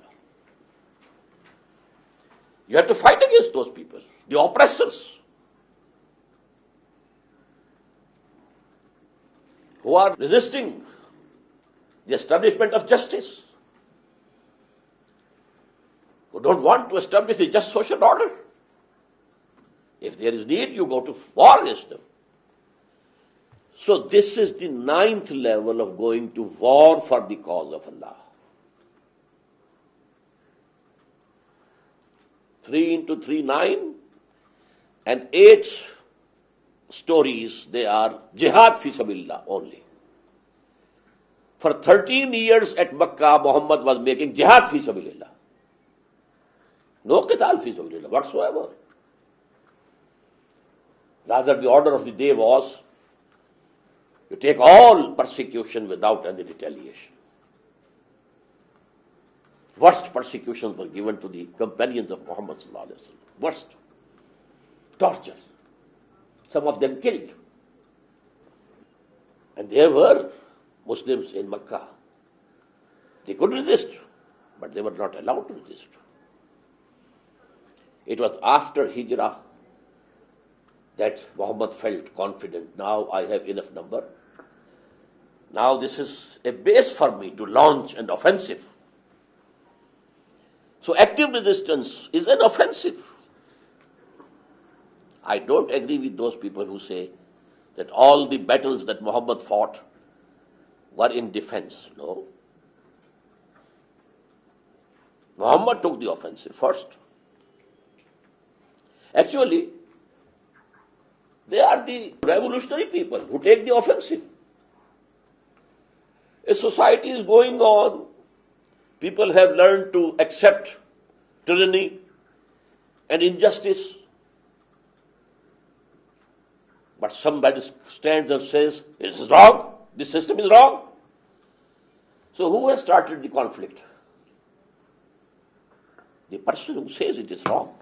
You have to fight against those people, the oppressors, who are resisting the establishment of justice, who don't want to establish a just social order. If there is need, you go to war against them. So this is the ninth level of going to war for the cause of Allah. 3 into 3, 9, and 8 stories, they are jihad fi sabilillah only. For 13 years at Makkah, Muhammad was making jihad fi sabilillah. No qital fi sabilillah whatsoever. Rather, the order of the day was to take all persecution without any retaliation. Worst persecutions were given to the companions of Muhammad sallallahu alaihi wasallam. Worst. Torture. Some of them killed. And there were Muslims in Makkah. They could resist, but they were not allowed to resist. It was after Hijrah that Muhammad felt confident. Now I have enough number. Now this is a base for me to launch an offensive. So active resistance is an offensive. I don't agree with those people who say that all the battles that Muhammad fought were in defense. No. Muhammad took the offensive first. Actually, they are the revolutionary people who take the offensive. A society is going on. People have learned to accept tyranny and injustice. But somebody stands and says, it is wrong, this system is wrong. So who has started the conflict? The person who says it is wrong.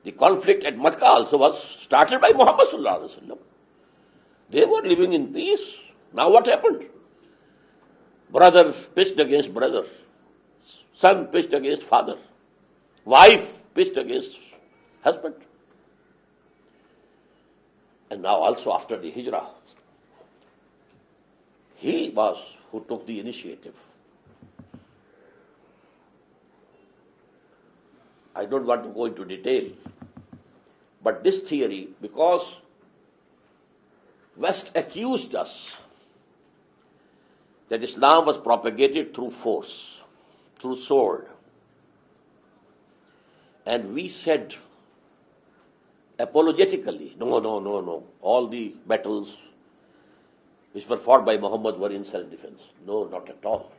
The conflict at Makkah also was started by Muhammad sallallahu alaihi wasallam. They were living in peace. Now what happened? Brother pitched against brother. Son pitched against father. Wife pitched against husband. And now also after the hijrah, he was who took the initiative. I don't want to go into detail, but this theory, because West accused us that Islam was propagated through force, through sword, and we said apologetically, no, all the battles which were fought by Muhammad were in self-defense. No, not at all.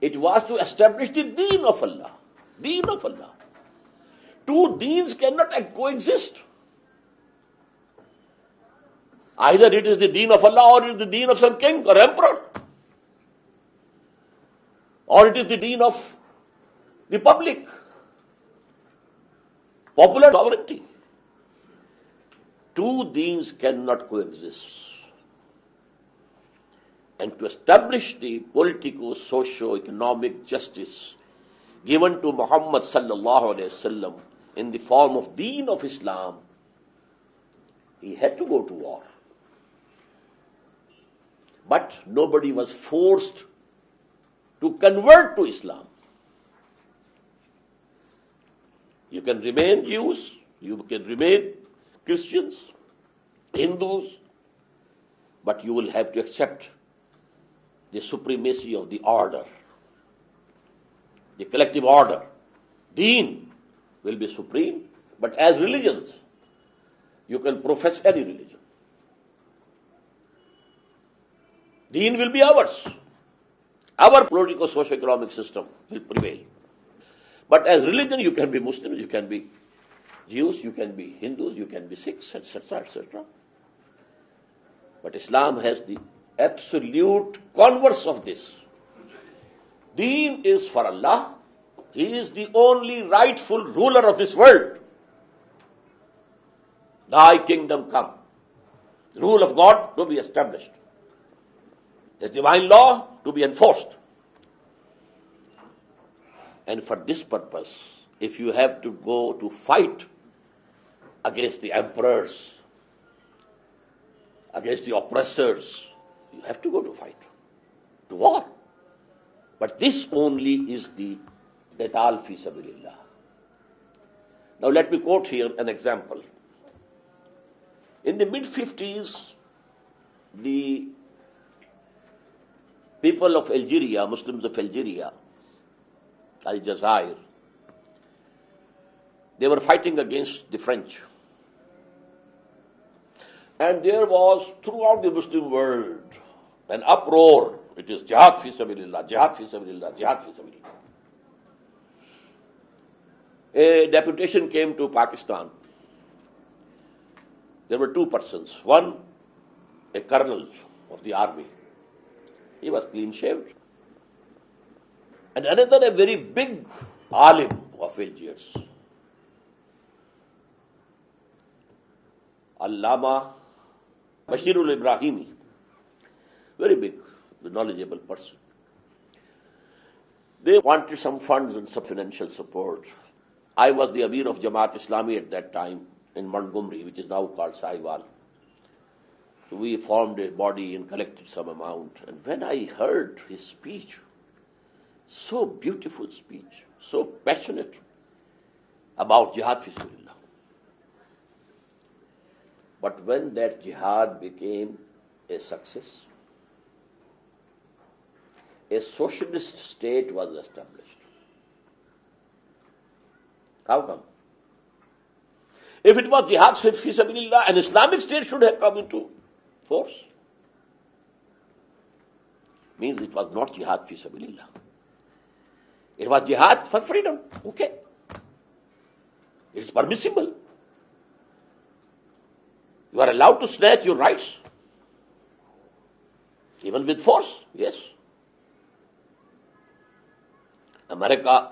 It was to establish the deen of Allah. Deen of Allah. Two deens cannot coexist. Either it is the deen of Allah or it is the deen of some king or emperor. Or it is the deen of the public. Popular sovereignty. Two deens cannot coexist. And to establish the political, socio-economic justice given to Muhammad sallallahu alaihi wasallam in the form of deen of Islam, he had to go to war. But nobody was forced to convert to Islam. You can remain Jews, you can remain Christians, Hindus, but you will have to accept the supremacy of the order, the collective order. Deen will be supreme, but as religions, you can profess any religion. Deen will be ours. Our political socio-economic system will prevail. But as religion, you can be Muslims, you can be Jews, you can be Hindus, you can be Sikhs, etc., etc. But Islam has the absolute converse of this. Deen is for Allah. He is the only rightful ruler of this world. Thy kingdom come. The rule of God to be established. The divine law to be enforced. And for this purpose, if you have to go to fight against the emperors, against the oppressors, you have to go to fight, to war. But this only is the qital fi sabilillah. Now let me quote here an example. In the mid-50s, the people of Algeria, Muslims of Algeria, Aljazair, they were fighting against the French. And there was, throughout the Muslim world, an uproar. It is jihad fi sabilillah, jihad fi sabilillah, jihad fi sabilillah. A deputation came to Pakistan. There were two persons. One, a colonel of the army. He was clean-shaved. And another, a very big alim of Algiers. Allama Bashirul Ibrahimi. Very big, knowledgeable person. They wanted some funds and some financial support. I was the Amir of Jamaat Islami at that time in Montgomery, which is now called Saiwal. So we formed a body and collected some amount. And when I heard his speech, So beautiful speech, so passionate about jihad fi sabilillah. But when that jihad became a success, a socialist state was established. How come? If it was jihad fi sabilillah, an Islamic state should have come into force. Means it was not jihad fi sabilillah. It was jihad for freedom. Okay. It's permissible. You are allowed to snatch your rights. Even with force, yes. America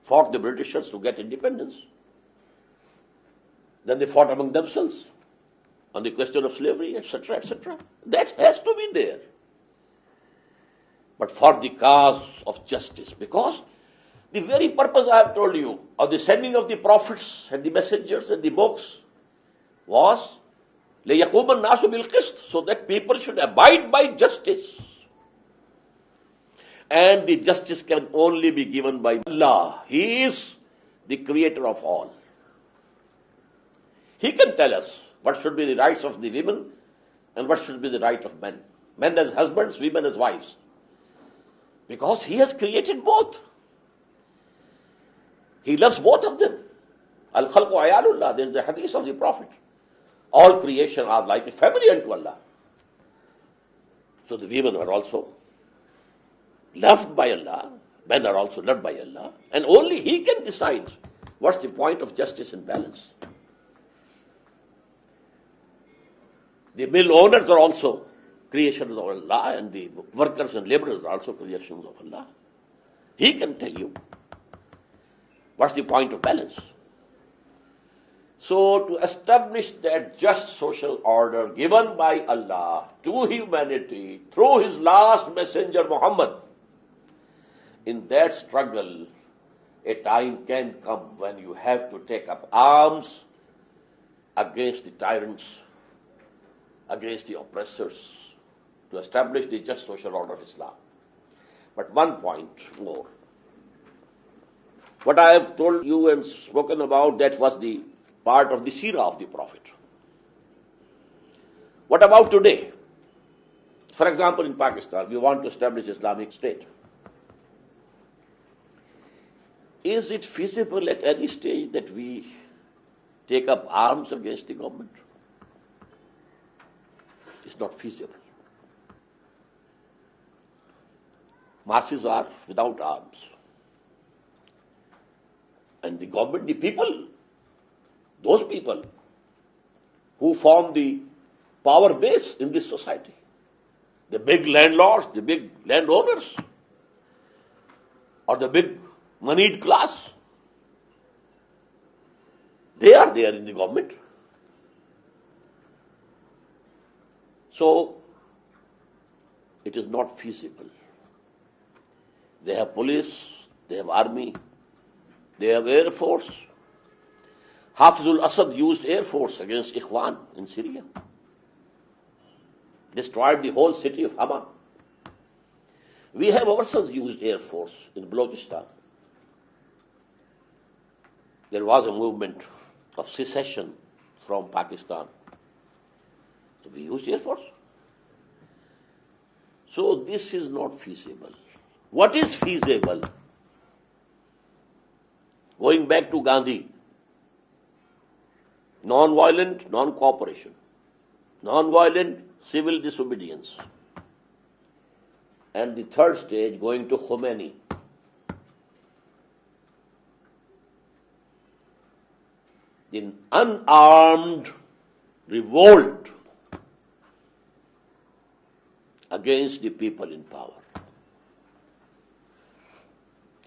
fought the Britishers to get independence. Then they fought among themselves on the question of slavery, etc., etc. That has to be there. But for the cause of justice, because the very purpose I have told you of the sending of the prophets and the messengers and the books was لِيَقُومَ النَّاسُ بِالْقِسْطِ, so that people should abide by justice. And the justice can only be given by Allah. He is the creator of all. He can tell us what should be the rights of the women and what should be the right of men. Men as husbands, women as wives. Because He has created both. He loves both of them. Al-Khalqu Ayalullah, there is the hadith of the Prophet. All creation are like a family unto Allah. So the women are also loved by Allah, men are also loved by Allah, and only He can decide what's the point of justice and balance. The mill owners are also creations of Allah, and the workers and laborers are also creations of Allah. He can tell you what's the point of balance. So to establish that just social order given by Allah to humanity through His last messenger Muhammad, in that struggle, a time can come when you have to take up arms against the tyrants, against the oppressors, to establish the just social order of Islam. But one point more. What I have told you and spoken about, that was the part of the seerah of the Prophet. What about today? For example, in Pakistan, we want to establish Islamic State. Is it feasible at any stage that we take up arms against the government? It's not feasible. Masses are without arms. And the government, the people, those people who form the power base in this society, the big landlords, the big landowners, or the big moneyed class, they are there in the government. So, it is not feasible. They have police, they have army, they have air force. Hafizul Asad used air force against Ikhwan in Syria. Destroyed the whole city of Hama. We have ourselves used air force in Balochistan. There was a movement of secession from Pakistan. So we used air force. So this is not feasible. What is feasible? Going back to Gandhi, non-violent non-cooperation, non-violent civil disobedience, and the third stage going to Khomeini. The unarmed revolt against the people in power.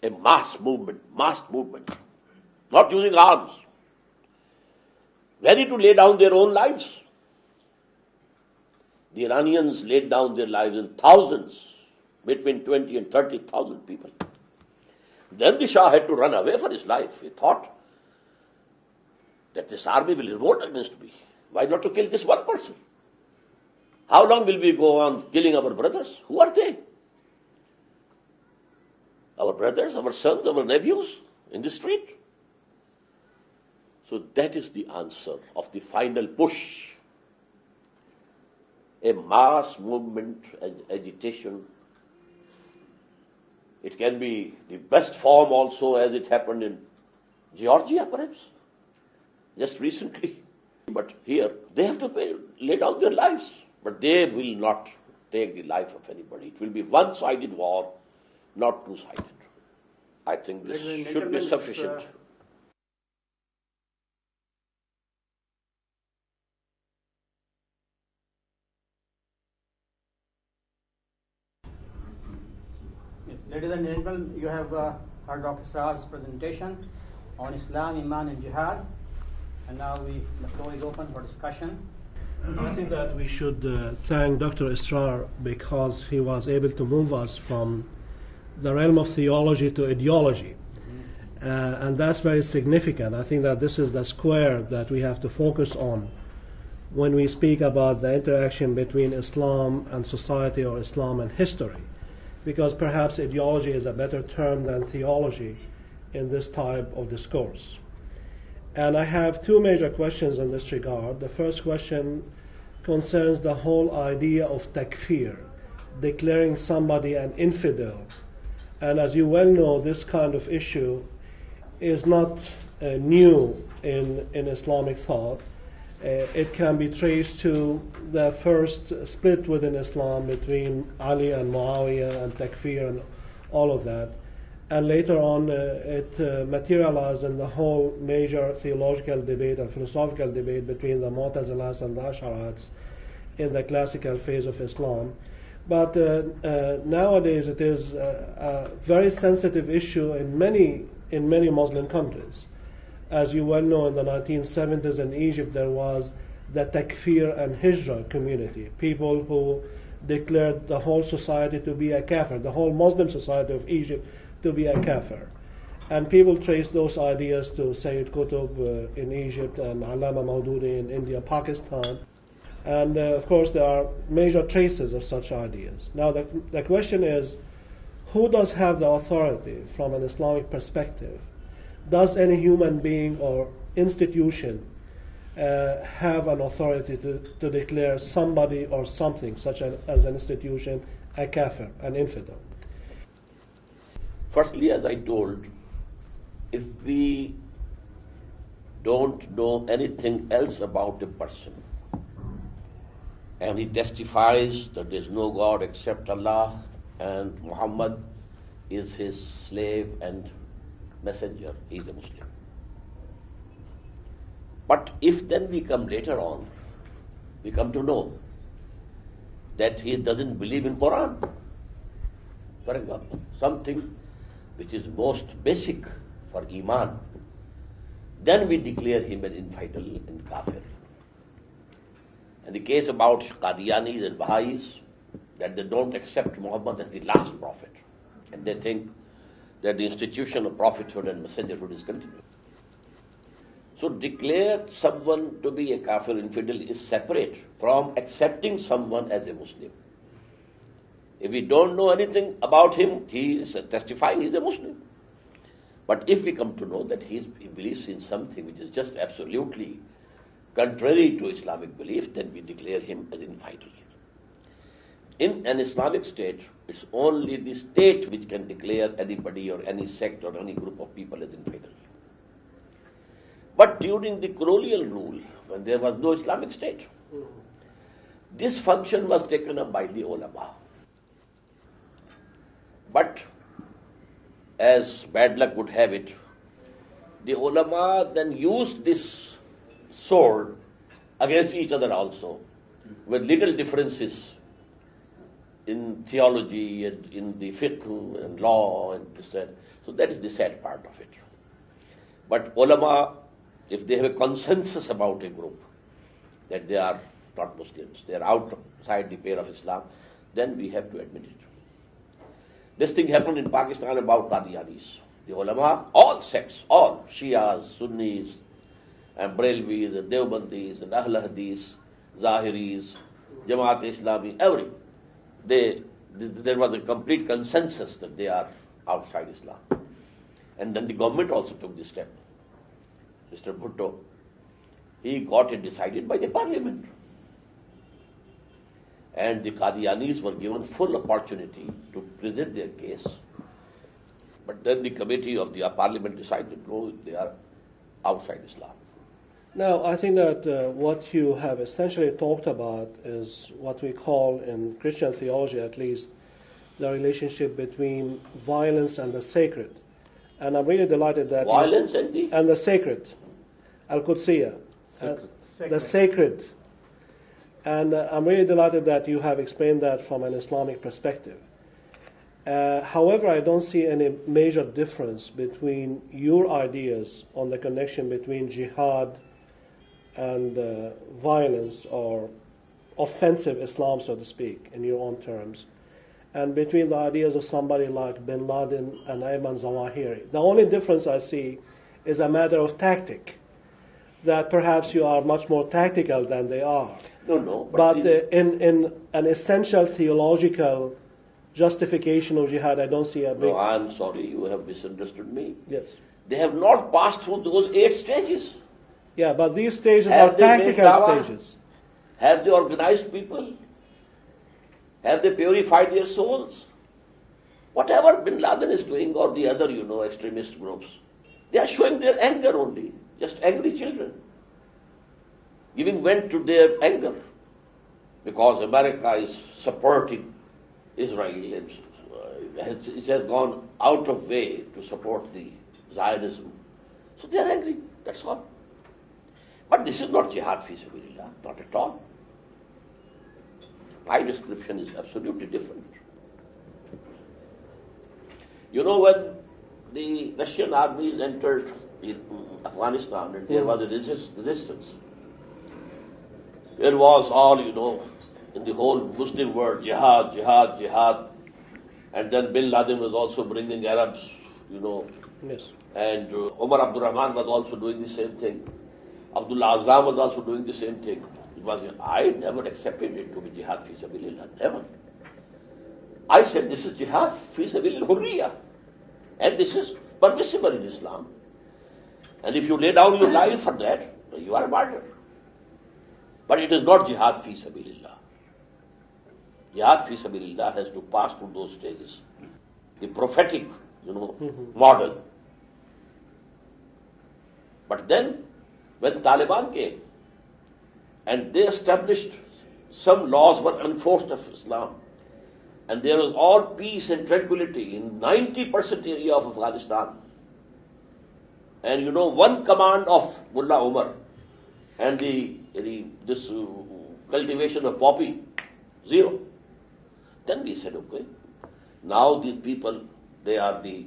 A mass movement, not using arms, ready to lay down their own lives. The Iranians laid down their lives in thousands, between 20 and 30,000 people. Then the Shah had to run away for his life. He thought that this army will revolt against me. Why not to kill this one person? How long will we go on killing our brothers? Who are they? Our brothers, our sons, our nephews in the street. So that is the answer of the final push. A mass movement and agitation. It can be the best form also, as it happened in Georgia, perhaps, just recently. But here, they have to lay down their lives. But they will not take the life of anybody. It will be one-sided war, not two-sided. I think this should be sufficient.
Yes, ladies and gentlemen, you have heard Dr. Israr's presentation on Islam, Iman and Jihad. And now the floor is open for discussion.
I think that we should thank Dr. Israr because he was able to move us from the realm of theology to ideology. And that's very significant. I think that this is the square that we have to focus on when we speak about the interaction between Islam and society or Islam and history. Because perhaps ideology is a better term than theology in this type of discourse. And I have two major questions in this regard. The first question concerns the whole idea of takfir, declaring somebody an infidel. And as you well know, this kind of issue is not new in Islamic thought. It can be traced to the first split within Islam between Ali and Muawiyah and takfir and all of that. And later on, it materialized in the whole major theological debate and philosophical debate between the Mu'tazilas and the Ash'arites in the classical phase of Islam. But nowadays, it is a very sensitive issue in many Muslim countries. As you well know, in the 1970s in Egypt, there was the Takfir and Hijra community, people who declared the whole society to be a kafir, the whole Muslim society of Egypt to be a kafir. And people trace those ideas to Sayyid Qutb in Egypt and Allama Maududi in India, Pakistan. And of course, there are major traces of such ideas. Now, the question is, who does have the authority from an Islamic perspective? Does any human being or institution have an authority to declare somebody or something, such as an institution, a kafir, an infidel?
Firstly, as I told, if we don't know anything else about a person, and he testifies that there is no God except Allah and Muhammad is his slave and messenger, he is a Muslim. But if then we come later on, we come to know that he doesn't believe in Qur'an, for example, something which is most basic for Iman, then we declare him an infidel and kafir. And the case about Qadianis and Baha'is, that they don't accept Muhammad as the last prophet, and they think that the institution of prophethood and messengerhood is continuing. So declare someone to be a kafir, infidel, is separate from accepting someone as a Muslim. If we don't know anything about him, he is testifying he is a Muslim. But if we come to know that he believes in something which is just absolutely contrary to Islamic belief, then we declare him as infidel. In an Islamic state, it's only the state which can declare anybody or any sect or any group of people as infidel. But during the colonial rule, when there was no Islamic state, this function was taken up by the ulama. But as bad luck would have it, the ulama then used this sword against each other also, with little differences in theology and in the fiqh and law and this and so that is the sad part of it. But ulama, if they have a consensus about a group that they are not Muslims, they are outside the pale of Islam, then we have to admit it. This thing happened in Pakistan about Qadianis. The ulama, all sects, all Shias, Sunnis, and Brelvis, and Deobandis, and Ahl Hadith, Zahiris, Jamaat Islami, there was a complete consensus that they are outside Islam. And then the government also took this step. Mr. Bhutto, he got it decided by the parliament. And the Qadianis were given full opportunity to present their case. But then the committee of the parliament decided, no, they are outside Islam.
Now, I think that what you have essentially talked about is what we call, in Christian theology at least, the relationship between violence and the sacred. And I'm really delighted that...
Violence
and the sacred. Al-Qudsiyya. The sacred. And I'm really delighted that you have explained that from an Islamic perspective. However, I don't see any major difference between your ideas on the connection between jihad and violence, or offensive Islam, so to speak, in your own terms, and between the ideas of somebody like Bin Laden and Ayman Zawahiri. The only difference I see is a matter of tactic, that perhaps you are much more tactical than they are.
No.
But in an essential theological justification of jihad, I don't see a big...
No, I'm sorry, you have misunderstood me.
Yes.
They have not passed through those 8 stages.
Yeah, but these stages
Have
are
they made
tactical
dawah?
stages.
Have they organized people? Have they purified their souls? Whatever Bin Laden is doing, or the other, extremist groups, they are showing their anger only, just angry children, giving vent to their anger, because America is supporting Israel. It has gone out of way to support the Zionism. So they are angry, that's all. But this is not jihad fi sabilillah, not at all. My description is absolutely different. When the Russian armies entered Afghanistan and there was a resistance, there was all, in the whole Muslim world, jihad, jihad, jihad. And then Bin Laden was also bringing Arabs,
Yes.
And Omar Abdurrahman was also doing the same thing. Abdullah Azam was also doing the same thing. I never accepted it to be jihad fi sabilillah, never. I said this is jihad fi sabilillah hurriya, and this is permissible in Islam. And if you lay down your life for that, you are a martyr. But it is not jihad fi sabilillah. Jihad fi sabilillah has to pass through those stages. The prophetic, model. But then, when Taliban came, and they established some laws were enforced of Islam, and there was all peace and tranquility in 90% area of Afghanistan. And one command of Mullah Umar and this cultivation of poppy, 0. Then we said, okay, now these people, they are the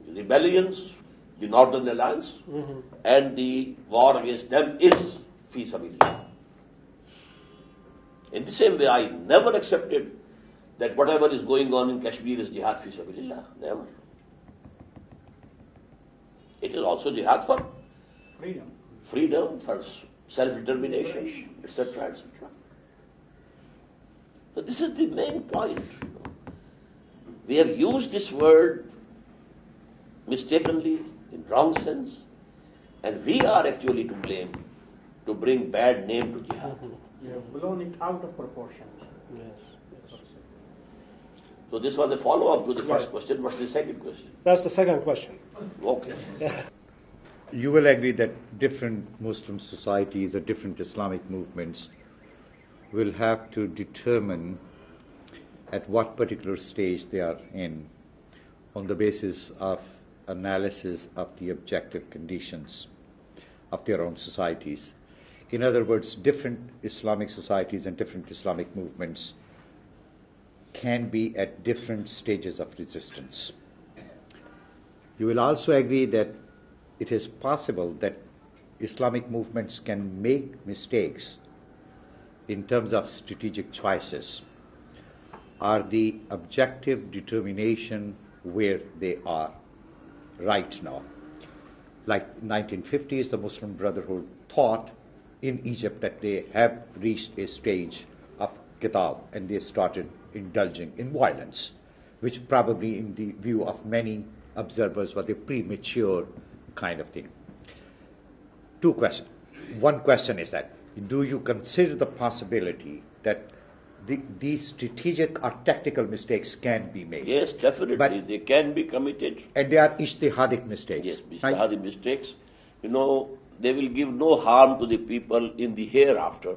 rebellions, the Northern Alliance, and the war against them is fi sabilillah. In the same way, I never accepted that whatever is going on in Kashmir is jihad fi sabilillah. Never. It is also jihad for freedom, for self-determination, etc., etc. So this is the main point. We have used this word mistakenly, in wrong sense, and we are actually to blame to bring bad name to jihad.
You have blown it out of proportion.
Yes.
So this was a follow-up to the first question. What's the second question?
That's the second question.
Okay.
You will agree that different Muslim societies or different Islamic movements will have to determine at what particular stage they are in on the basis of analysis of the objective conditions of their own societies. In other words, different Islamic societies and different Islamic movements can be at different stages of resistance. You will also agree that it is possible that Islamic movements can make mistakes in terms of strategic choices or the objective determination where they are right now. Like 1950s, the Muslim Brotherhood thought in Egypt that they have reached a stage of qital and they started indulging in violence. which probably in the view of many observers was a premature kind of thing. Two questions. One question is that, do you consider the possibility that these strategic or tactical mistakes can be made?
Yes, definitely. But they can be committed.
And they are ijtihadic mistakes.
Yes, ijtihadic mistakes. They will give no harm to the people in the hereafter.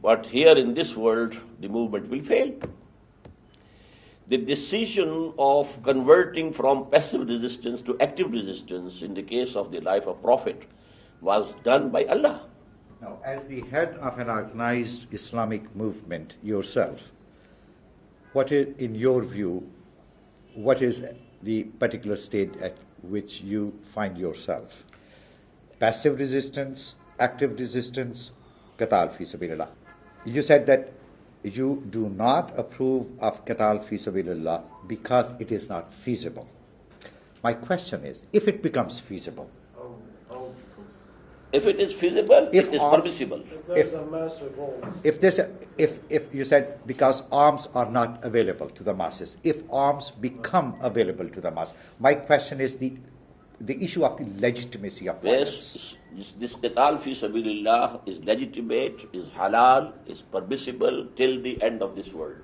But here in this world, the movement will fail. The decision of converting from passive resistance to active resistance in the case of the life of Prophet was done by Allah.
Now, as the head of an organized Islamic movement yourself, what is, in your view, what is the particular state at which you find yourself? Passive resistance, active resistance, qital fi sabilillah. You said that you do not approve of qital fi sabilillah because it is not feasible. My question is, if it becomes feasible,
if it is feasible, it is permissible.
If you said because arms are not available to the masses, if arms become available to the masses, my question is the issue of the legitimacy of violence.
Yes, this qital fi sabilillah is legitimate, is halal, is permissible till the end of this world.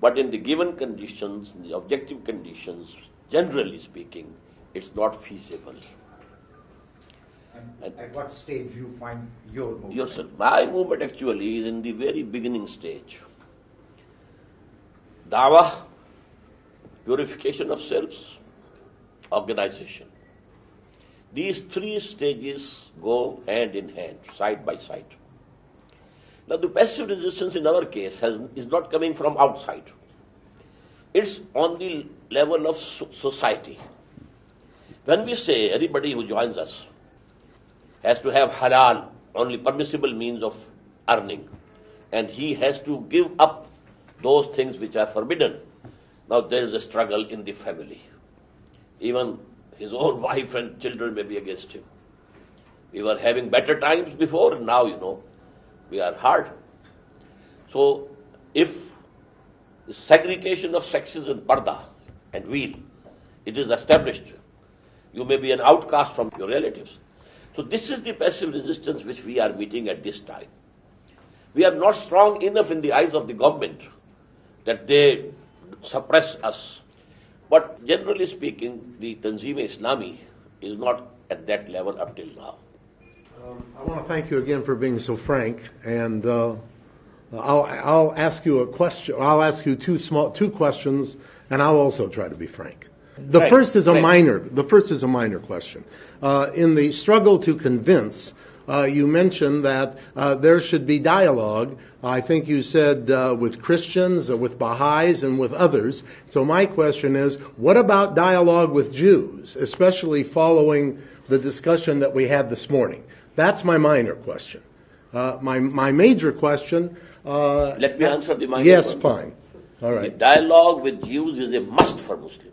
But in the given conditions, the objective conditions, generally speaking, it's not feasible.
And at what stage you find your movement?
Yourself. My movement actually is in the very beginning stage. Dawah, purification of selves, organization. These three stages go hand in hand, side by side. Now the passive resistance in our case is not coming from outside. It's on the level of society. When we say everybody who joins us has to have halal, only permissible means of earning, and he has to give up those things which are forbidden. Now there is a struggle in the family. Even his own wife and children may be against him. We were having better times before, and now, we are hard. So if the segregation of sexes in parda and wheel, it is established, you may be an outcast from your relatives. So this is the passive resistance which we are meeting at this time. We are not strong enough in the eyes of the government that they suppress us. But generally speaking, the Tanzeem-e-Islami is not at that level up till now.
I want to thank you again for being so frank, and I'll ask you a question. I'll ask you two questions, and I'll also try to be frank. The first is a minor question. In the struggle to convince, you mentioned that there should be dialogue. I think you said with Christians, with Baha'is, and with others. So my question is, what about dialogue with Jews, especially following the discussion that we had this morning? That's my minor question. My major question...
Let me answer the minor
Yes,
one.
fine. All right.
The dialogue with Jews is a must for Muslims.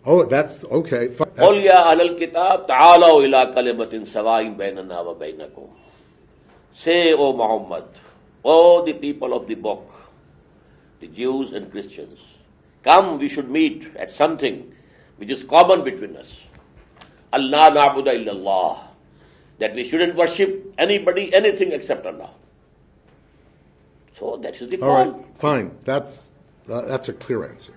Oh, that's okay.
قُلْ يَا أَهْلَ الْكِتَابِ تَعَالَوْا إِلَىٰ كَلِمَةٍ سَوَاءٍ بَيْنَنَا وَبَيْنَكُمْ. Say, O Muhammad, O the people of the book, the Jews and Christians, come, we should meet at something which is common between us. Allah na'budu illallah, that we shouldn't worship anybody, anything except Allah. So that is the call.
All right, fine. That's a clear answer.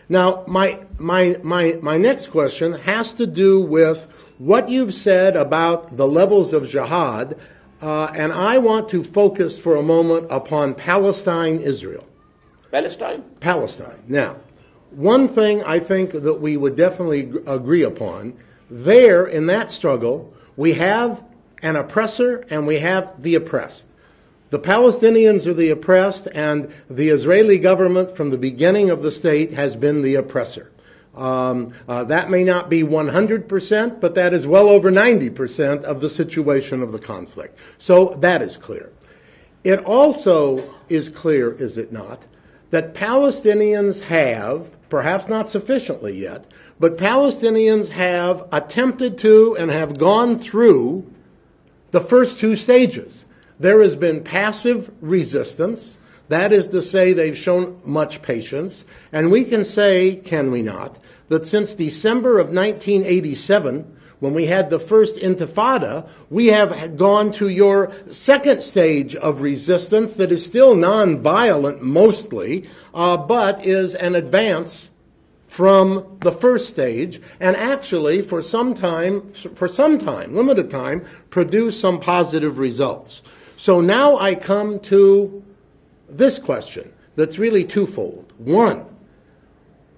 Now, my next question has to do with what you've said about the levels of jihad, and I want to focus for a moment upon Palestine, Israel. Palestine. Now, one thing I think that we would definitely agree upon, there in that struggle, we have an oppressor and we have the oppressed. The Palestinians are the oppressed, and the Israeli government from the beginning of the state has been the oppressor. That may not be 100%, but that is well over 90% of the situation of the conflict. So that is clear. It also is clear, is it not, that Palestinians have, perhaps not sufficiently yet, but Palestinians have attempted to and have gone through the first two stages. There has been passive resistance. That is to say, they've shown much patience. And we can say, can we not, that since December of 1987, when we had the first intifada, we have gone to your second stage of resistance that is still non-violent mostly, but is an advance from the first stage, and actually for some time, limited time, produce some positive results. So now I come to this question that's really twofold. One,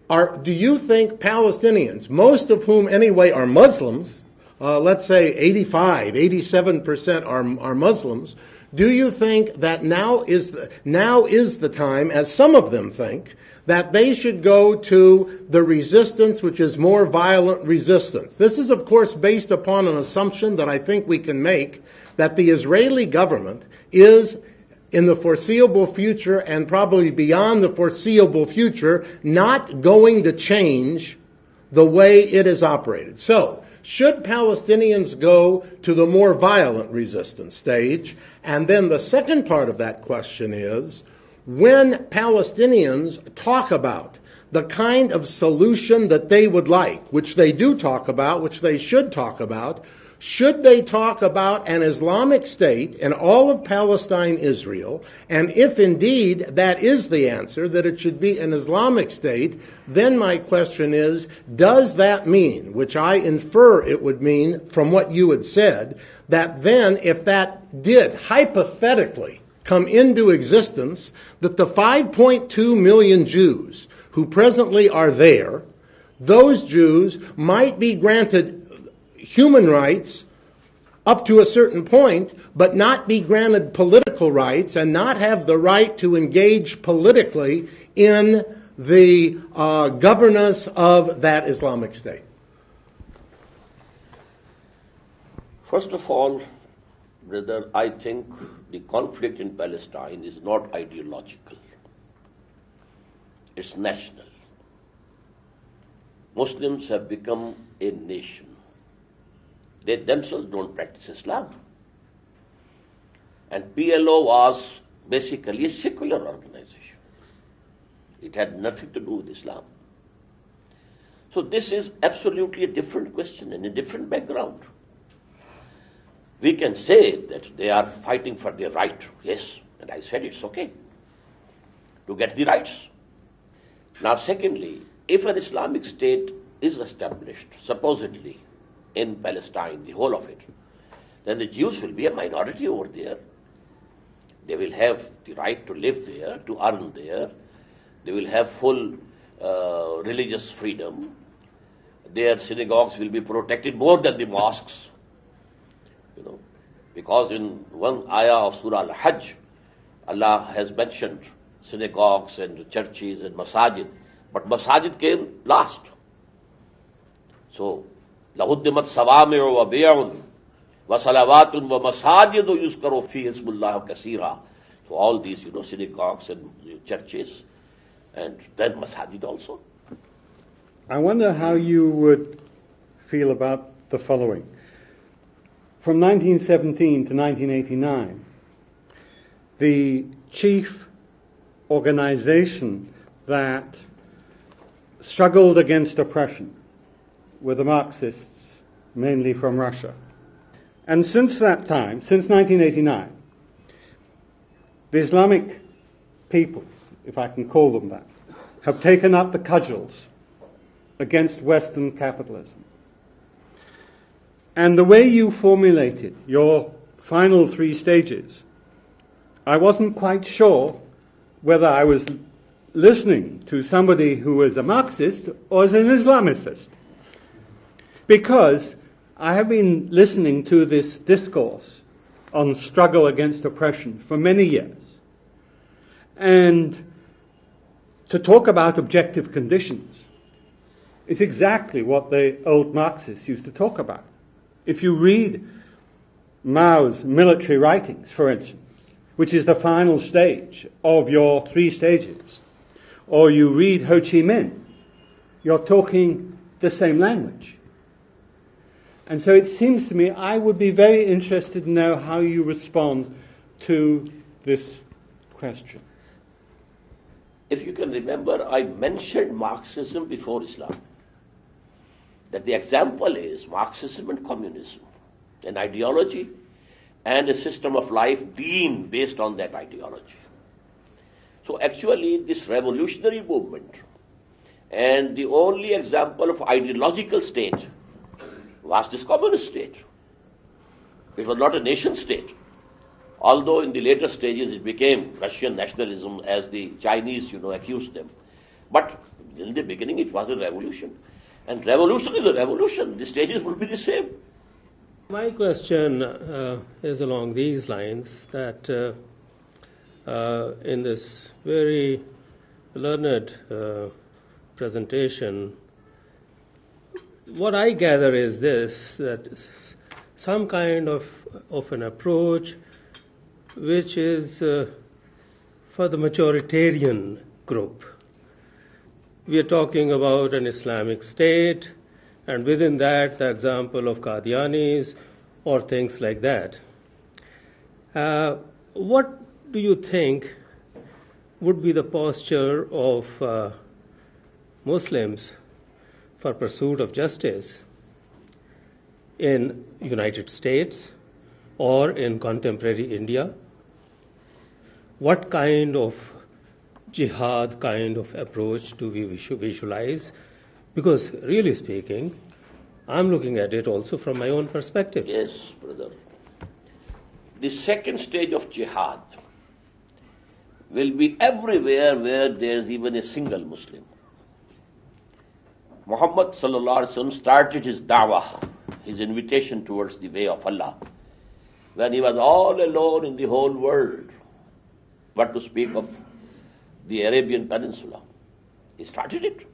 do you think Palestinians, most of whom anyway are Muslims, let's say 87% are Muslims, do you think that now is the time, as some of them think, that they should go to the resistance which is more violent resistance? This is, of course, based upon an assumption that I think we can make, that the Israeli government is, in the foreseeable future and probably beyond the foreseeable future, not going to change the way it is operated. So, should Palestinians go to the more violent resistance stage? And then the second part of that question is, when Palestinians talk about the kind of solution that they would like, which they do talk about, which they should talk about, should they talk about an Islamic state in all of Palestine, Israel? And if indeed that is the answer, that it should be an Islamic state, then my question is, does that mean, which I infer it would mean from what you had said, that then if that did hypothetically come into existence, that the 5.2 million Jews who presently are there, those Jews might be granted human rights up to a certain point, but not be granted political rights and not have the right to engage politically in the governance of that Islamic state?
First of all, brother, I think the conflict in Palestine is not ideological. It's national. Muslims have become a nation. They themselves don't practice Islam. And PLO was basically a secular organization. It had nothing to do with Islam. So this is absolutely a different question and a different background. We can say that they are fighting for their right, yes, and I said it's okay to get the rights. Now, secondly, if an Islamic state is established, supposedly, in Palestine, the whole of it, then the Jews will be a minority over there. They will have the right to live there, to earn there. They will have full religious freedom. Their synagogues will be protected more than the mosques. Because in one ayah of Surah Al-Hajj, Allah has mentioned synagogues and churches and masajid, but masajid came last. So, لَهُدِّمَتْ سَوَامِعُ وَبِيعٌ وَصَلَوَاتٌ وَمَسَاجِدُ يُذْكَرُ فِيهِ اسْمُ اللَّهِ كَثِيرًا. So all these, synagogues and churches, and then masajid also.
I wonder how you would feel about the following. From 1917 to 1989, the chief organization that struggled against oppression were the Marxists, mainly from Russia. And since that time, since 1989, the Islamic peoples, if I can call them that, have taken up the cudgels against Western capitalism. And the way you formulated your final three stages, I wasn't quite sure whether I was listening to somebody who was a Marxist or as an Islamicist. Because I have been listening to this discourse on struggle against oppression for many years. And to talk about objective conditions is exactly what the old Marxists used to talk about. If you read Mao's military writings, for instance, which is the final stage of your three stages, or you read Ho Chi Minh, you're talking the same language. And so it seems to me I would be very interested to know how you respond to this question.
If you can remember, I mentioned Marxism before Islam. That the example is Marxism and communism, an ideology and a system of life being based on that ideology. So actually this revolutionary movement and the only example of ideological state was this communist state. It was not a nation state. Although in the later stages it became Russian nationalism as the Chinese, accused them. But in the beginning it was a revolution. And revolution is a revolution. The stages will be the same.
My question is along these lines that in this very learned presentation, what I gather is this, that some kind of an approach which is for the majoritarian group. We are talking about an Islamic state, and within that, the example of Qadianis or things like that. What do you think would be the posture of Muslims for pursuit of justice in United States or in contemporary India? What kind of jihad kind of approach do we visualize? Because really speaking, I'm looking at it also from my own perspective.
Yes, brother. The second stage of jihad will be everywhere where there is even a single Muslim. Muhammad sallallahu alaihi wasallam started his da'wah, his invitation towards the way of Allah, when he was all alone in the whole world. What to speak of the Arabian Peninsula? He started it.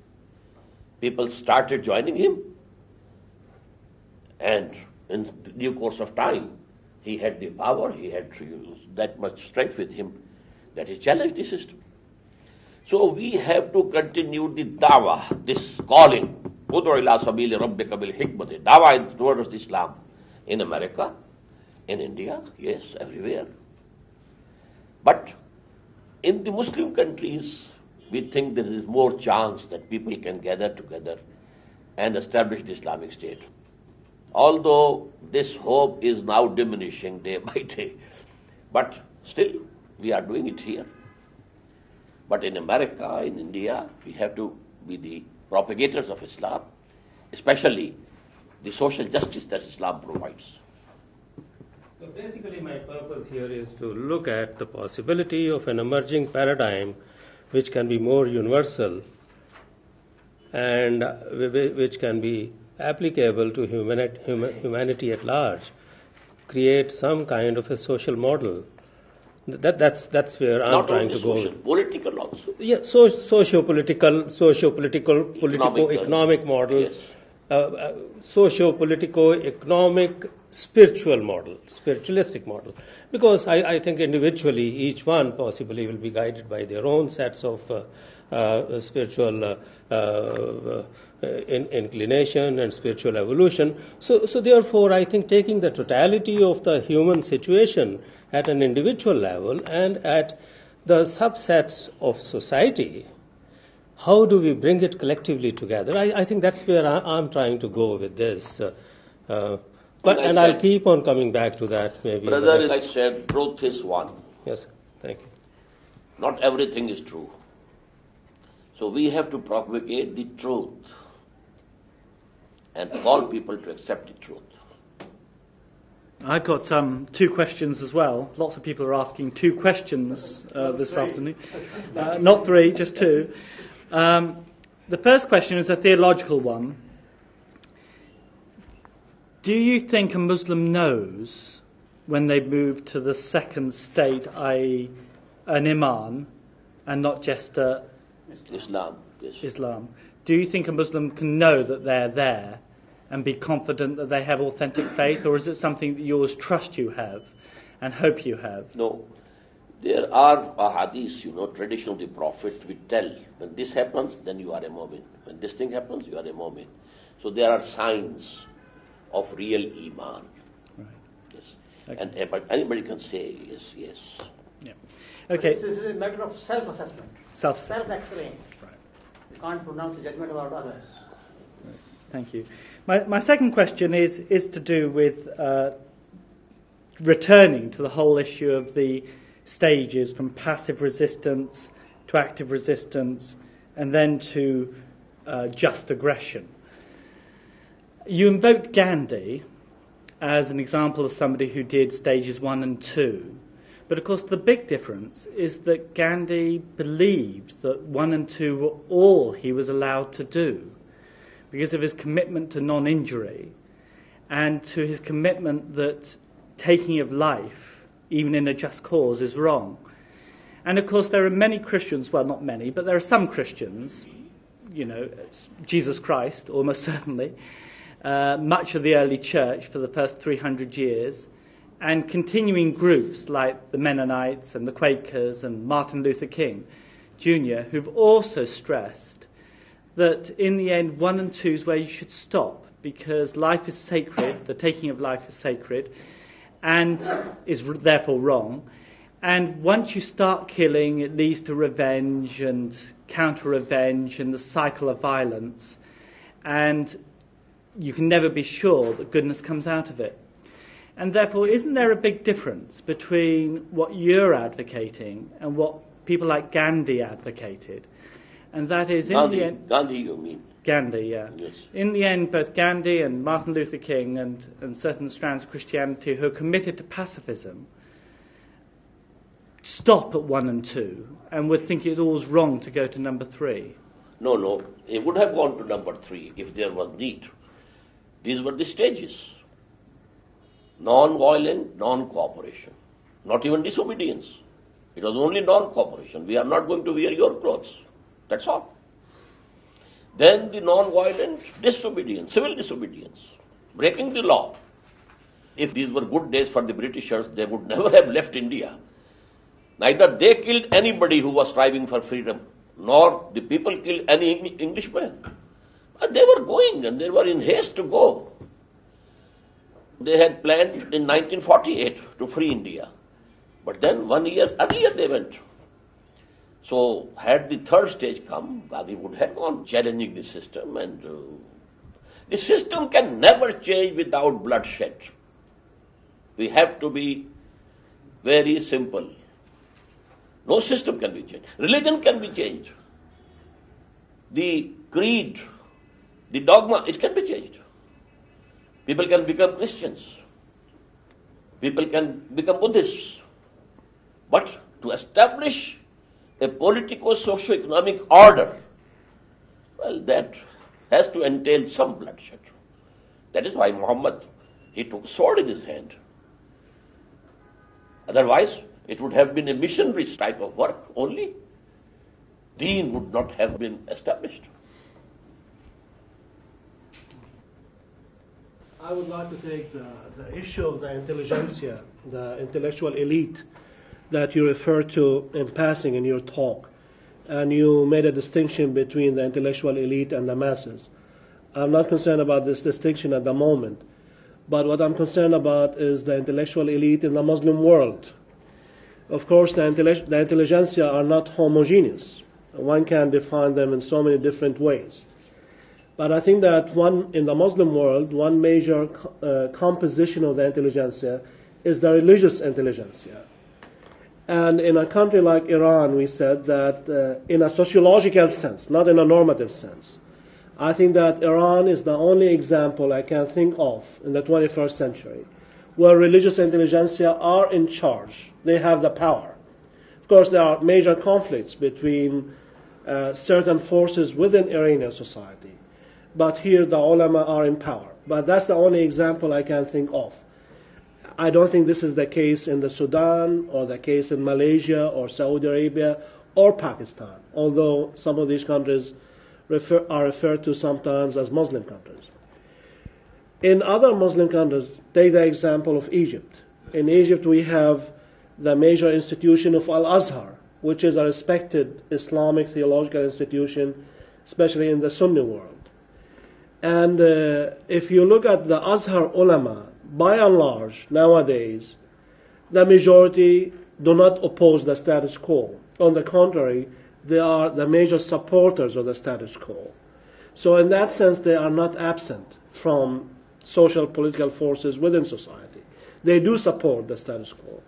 People started joining him. And in due course of time, he had the power, he had that much strength with him that he challenged the system. So we have to continue the da'wah, this calling, Udu ila sabili rabbika bil hikmati, da'wah towards Islam in America, in India, yes, everywhere. But in the Muslim countries, we think there is more chance that people can gather together and establish the Islamic State. Although this hope is now diminishing day by day, but still we are doing it here. But in America, in India, we have to be the propagators of Islam, especially the social justice that Islam provides.
So basically my purpose here is to look at the possibility of an emerging paradigm which can be more universal and which can be applicable to humanity at large, create some kind of a social model. That's where I'm trying to go.
Not only social, political also.
Yeah, socio-political, politico-economic model,
yes.
Socio-politico-economic spiritual model, spiritualistic model. Because I think individually each one possibly will be guided by their own sets of spiritual inclination and spiritual evolution. So therefore I think taking the totality of the human situation at an individual level and at the subsets of society, how do we bring it collectively together? I think that's where I'm trying to go with this. I'll keep on coming back to that maybe.
Brother, as I said, truth is one.
Yes, thank you.
Not everything is true. So we have to propagate the truth and call people to accept the truth.
I've got two questions as well. Lots of people are asking two questions this afternoon. Not three, just two. The first question is a theological one. Do you think a Muslim knows when they move to the second state, i.e. an Iman, and not just
Islam, yes.
Islam? Do you think a Muslim can know that they're there and be confident that they have authentic faith, or is it something that you always trust you have and hope you have?
No. There are hadiths, tradition of the Prophet, which tell, when this happens, then you are a mu'min. When this thing happens, you are a mu'min. So there are signs of real Iman.
Right.
Yes.
Okay.
And anybody can say, yes, yes.
Yeah. Okay.
This is a matter of self-assessment,
Self-assessment.
self-x-raying.
Right.
You can't pronounce a judgment about others.
Thank you. My second question is to do with returning to the whole issue of the stages from passive resistance to active resistance and then to just aggression. You invoked Gandhi as an example of somebody who did stages 1 and 2. But of course the big difference is that Gandhi believed that 1 and 2 were all he was allowed to do because of his commitment to non-injury and to his commitment that taking of life, even in a just cause, is wrong. And of course there are many Christians, well not many, but there are some Christians, Jesus Christ almost certainly, much of the early church for the first 300 years, and continuing groups like the Mennonites and the Quakers and Martin Luther King Jr., who've also stressed that in the end 1 and 2 is where you should stop because life is sacred, the taking of life is sacred, and is therefore wrong. And once you start killing, it leads to revenge and counter-revenge and the cycle of violence. And you can never be sure that goodness comes out of it. And therefore, isn't there a big difference between what you're advocating and what people like Gandhi advocated? And that is, in the end...
Gandhi, you mean?
Gandhi, yeah.
Yes.
In the end, both Gandhi and Martin Luther King and certain strands of Christianity who are committed to pacifism stop at 1 and 2 and would think it's always wrong to go to number 3.
No. He would have gone to number 3 if there was need. These were the stages. Non-violent, non-cooperation. Not even disobedience. It was only non-cooperation. We are not going to wear your clothes. That's all. Then the non-violent disobedience, civil disobedience, breaking the law. If these were good days for the Britishers, they would never have left India. Neither they killed anybody who was striving for freedom, nor the people killed any Englishman. But they were going and they were in haste to go. They had planned in 1948 to free India. But then 1 year earlier they went. So had the third stage come, Gandhi would have gone challenging the system. And the system can never change without bloodshed. We have to be very simple. No system can be changed. Religion can be changed. The creed, the dogma, it can be changed. People can become Christians. People can become Buddhists. But to establish a politico-socio-economic order, well, that has to entail some bloodshed. That is why Muhammad, he took sword in his hand. Otherwise, it would have been a missionary type of work only. Deen would not have been established.
I would like to take the issue of the intelligentsia, the intellectual elite that you referred to in passing in your talk. And you made a distinction between the intellectual elite and the masses. I'm not concerned about this distinction at the moment, but what I'm concerned about is the intellectual elite in the Muslim world. Of course, the intelligentsia are not homogeneous. One can define them in so many different ways. But I think that in the Muslim world, one major composition of the intelligentsia is the religious intelligentsia. And in a country like Iran, we said that in a sociological sense, not in a normative sense, I think that Iran is the only example I can think of in the 21st century where religious intelligentsia are in charge. They have the power. Of course, there are major conflicts between certain forces within Iranian society. But here the ulama are in power. But that's the only example I can think of. I don't think this is the case in the Sudan or the case in Malaysia or Saudi Arabia or Pakistan, although some of these countries are referred to sometimes as Muslim countries. In other Muslim countries, take the example of Egypt. In Egypt, we have the major institution of Al-Azhar, which is a respected Islamic theological institution, especially in the Sunni world. And if you look at the Azhar ulama, by and large, nowadays, the majority do not oppose the status quo. On the contrary, they are the major supporters of the status quo. So in that sense, they are not absent from social political forces within society. They do support the status quo.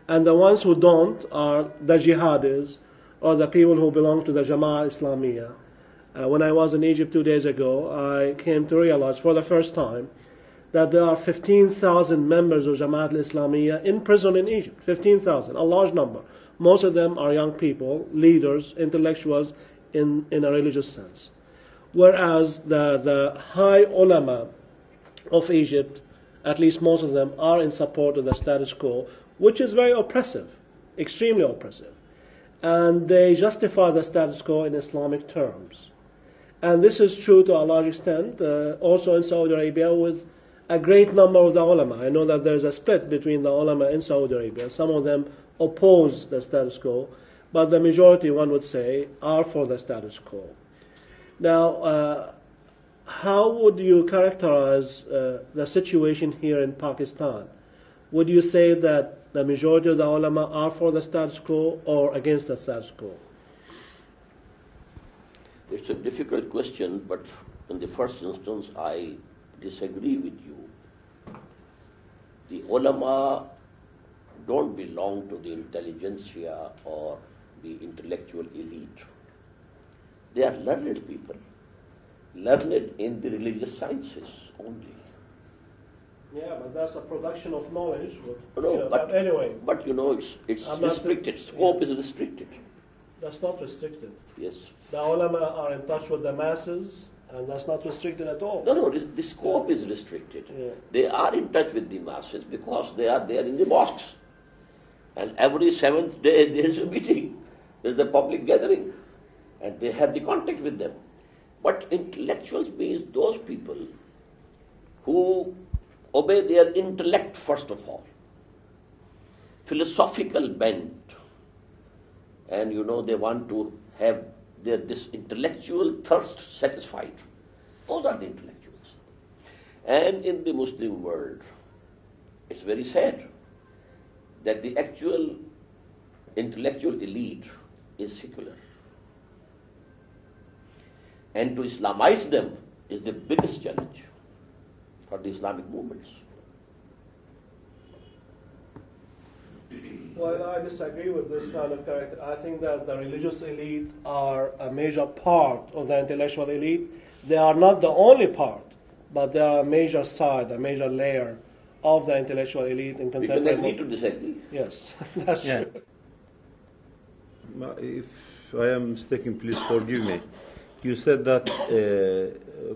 And the ones who don't are the jihadis or the people who belong to the Jama'ah Islamiyah. When I was in Egypt 2 days ago, I came to realize for the first time that there are 15,000 members of Jama'at al-Islamiyah in prison in Egypt. 15,000, a large number. Most of them are young people, leaders, intellectuals in a religious sense. Whereas the high ulama of Egypt, at least most of them, are in support of the status quo, which is very oppressive, extremely oppressive. And they justify the status quo in Islamic terms. And this is true to a large extent also in Saudi Arabia with a great number of the ulama. I know that there's a split between the ulama in Saudi Arabia. Some of them oppose the status quo, but the majority, one would say, are for the status quo. Now, how would you characterize the situation here in Pakistan? Would you say that the majority of the ulama are for the status quo or against the status quo?
It's a difficult question, but in the first instance, I disagree with you. The ulama don't belong to the intelligentsia or the intellectual elite. They are learned people, learned in the religious sciences only.
Yeah, but that's a production of knowledge.
But
anyway.
But it's restricted. Scope is restricted.
That's not restricted.
Yes.
The ulama are in touch with the masses, and that's not restricted at all.
No, the scope is restricted.
Yeah.
They are in touch with the masses because they are there in the mosques. And every seventh day there is a meeting. There is a public gathering. And they have the contact with them. But intellectuals means those people who obey their intellect first of all. Philosophical bent. And they want to have this intellectual thirst satisfied. Those are the intellectuals. And in the Muslim world, it's very sad that the actual intellectual elite is secular. And to Islamize them is the biggest challenge for the Islamic movements.
Well, I disagree with this kind of character. I think that the religious elite are a major part of the intellectual elite. They are not the only part, but they are a major side, a major layer of the intellectual elite in contemporary.
We can agree to disagree.
Yes, that's true.
If I am mistaken, please forgive me. You said that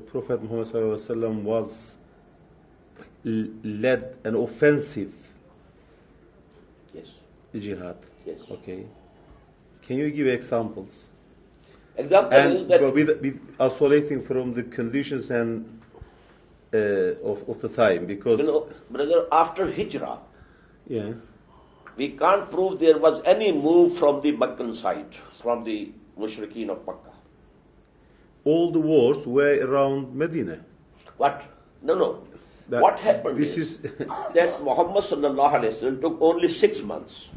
Prophet Muhammad ﷺ was led an offensive jihad.
Yes.
Okay. Can you give examples?
Example
And
is that
with isolating from the conditions and of the time, because
brother, after Hijrah,
yeah,
we can't prove there was any move from the Meccan side, from the Mushrikeen of Makkah.
all the wars were around Medina.
What? No.
That
What happened
this
is
is
that Muhammad sallallahu alaihi wasallam took only 6 months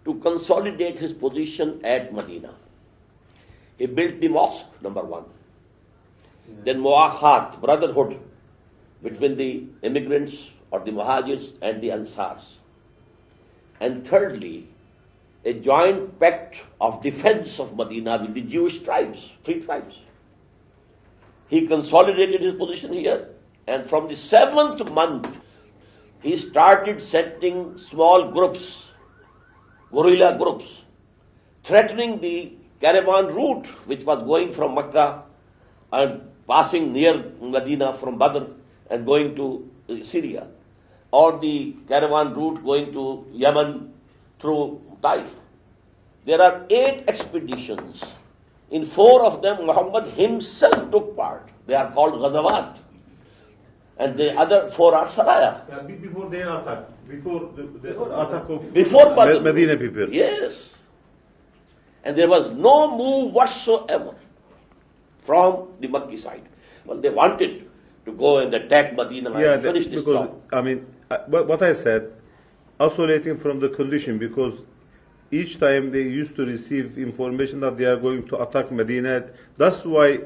to consolidate his position at Medina. He built the mosque, number one. Then muakhat, brotherhood between the immigrants or the muhajirs and the ansars. And thirdly, a joint pact of defense of Medina with the Jewish tribes, 3 tribes. He consolidated his position here, and from the 7th month, he started sending small groups, guerrilla groups, threatening the caravan route which was going from Mecca and passing near Medina from Badr and going to Syria, or the caravan route going to Yemen through Taif. There are 8 expeditions. In 4 of them, Muhammad himself took part. They are called Ghazawat. And the other 4 are Saraya.
before their attack, before the attack of
Before Badr.
Medina people.
Yes. And there was no move whatsoever from the Makki side. Well, they wanted to go and attack Medina and finish this
because
job.
I mean, what I said, isolating from the condition, because each time they used to receive information that they are going to attack Medina. That's why.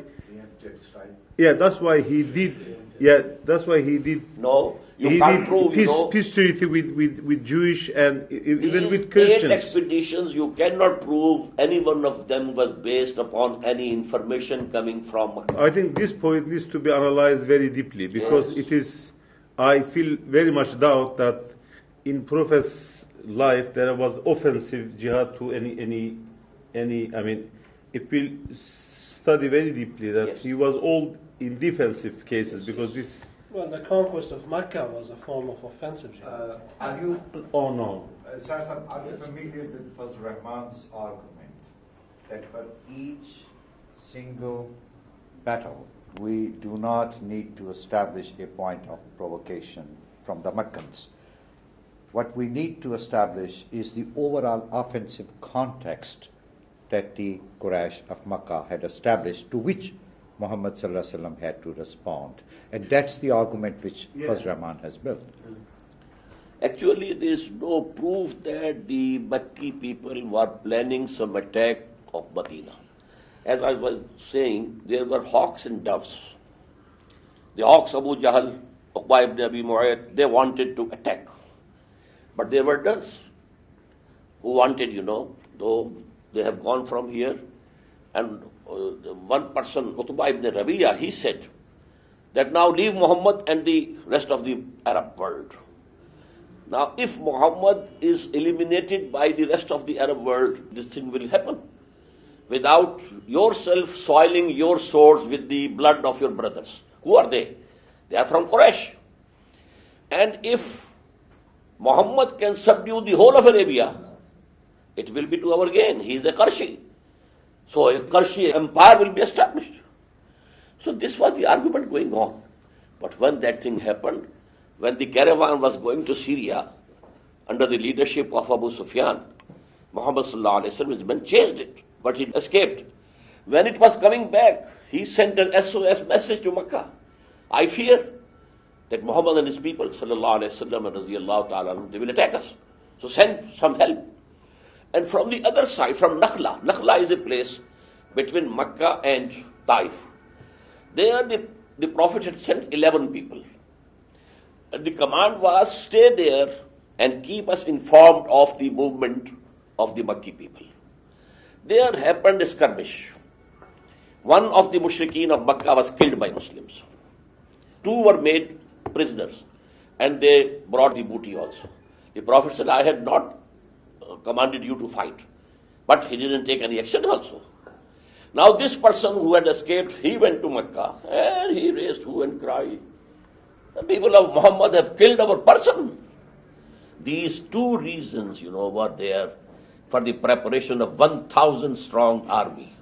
Yeah, that's why he did. Yeah, that's why he did.
No, you
he
can't
did
prove.
Peace treaty with Jewish and even with
These 8
Christians.
expeditions, you cannot prove any one of them was based upon any information coming from Makkah.
I think this point needs to be analyzed very deeply, because
Yes.
it is. I feel very much doubt that in Prophet's life there was offensive jihad to any. I mean, if we study very deeply that
Yes.
he was all in defensive cases, because this.
Well, the conquest of Mecca was a form of offensive jihad.
Are you,
Oh no.
Sir, are you familiar with Fazl Rahman's argument that for each single battle, we do not need to establish a point of provocation from the Meccans? What we need to establish is the overall offensive context that the Quraysh of Makkah had established, to which Muhammad sallallahu alaihi wasallam had to respond. And that's the argument which Fazl Rahman has built.
Actually, there is no proof that the Makki people were planning some attack of Medina. As I was saying, there were hawks and doves. The hawks, Abu Jahl, Uqba ibn Abi Mu'ayyad, they wanted to attack. But there were doves who wanted, though they have gone from here. And one person, Utbah ibn Rabi'a, he said that now leave Muhammad and the rest of the Arab world. Now, if Muhammad is eliminated by the rest of the Arab world, this thing will happen without yourself soiling your swords with the blood of your brothers. Who are they? They are from Quraysh. And if Muhammad can subdue the whole of Arabia, it will be to our gain. He is a Qarshi. So a Qarshi empire will be established. So this was the argument going on. But when that thing happened, when the caravan was going to Syria under the leadership of Abu Sufyan, Muhammad sallallahu alaihi wasallam, his men chased it, but it escaped. When it was coming back, he sent an SOS message to Makkah. I fear that Muhammad and his people, sallallahu alaihi wasallam and radiyallahu ta'ala, they will attack us. So send some help. And from the other side, from Nakhla is a place between Makkah and Taif. There the Prophet had sent 11 people. And the command was, stay there and keep us informed of the movement of the Makki people. There happened a skirmish. One of the mushrikeen of Makkah was killed by Muslims. 2 were made prisoners, and they brought the booty also. The Prophet said, I had not commanded you to fight. But he didn't take any action also. Now this person who had escaped, he went to Mecca and he raised hue and cry. The people of Muhammad have killed our person. These 2 reasons, were there for the preparation of 1,000 strong army.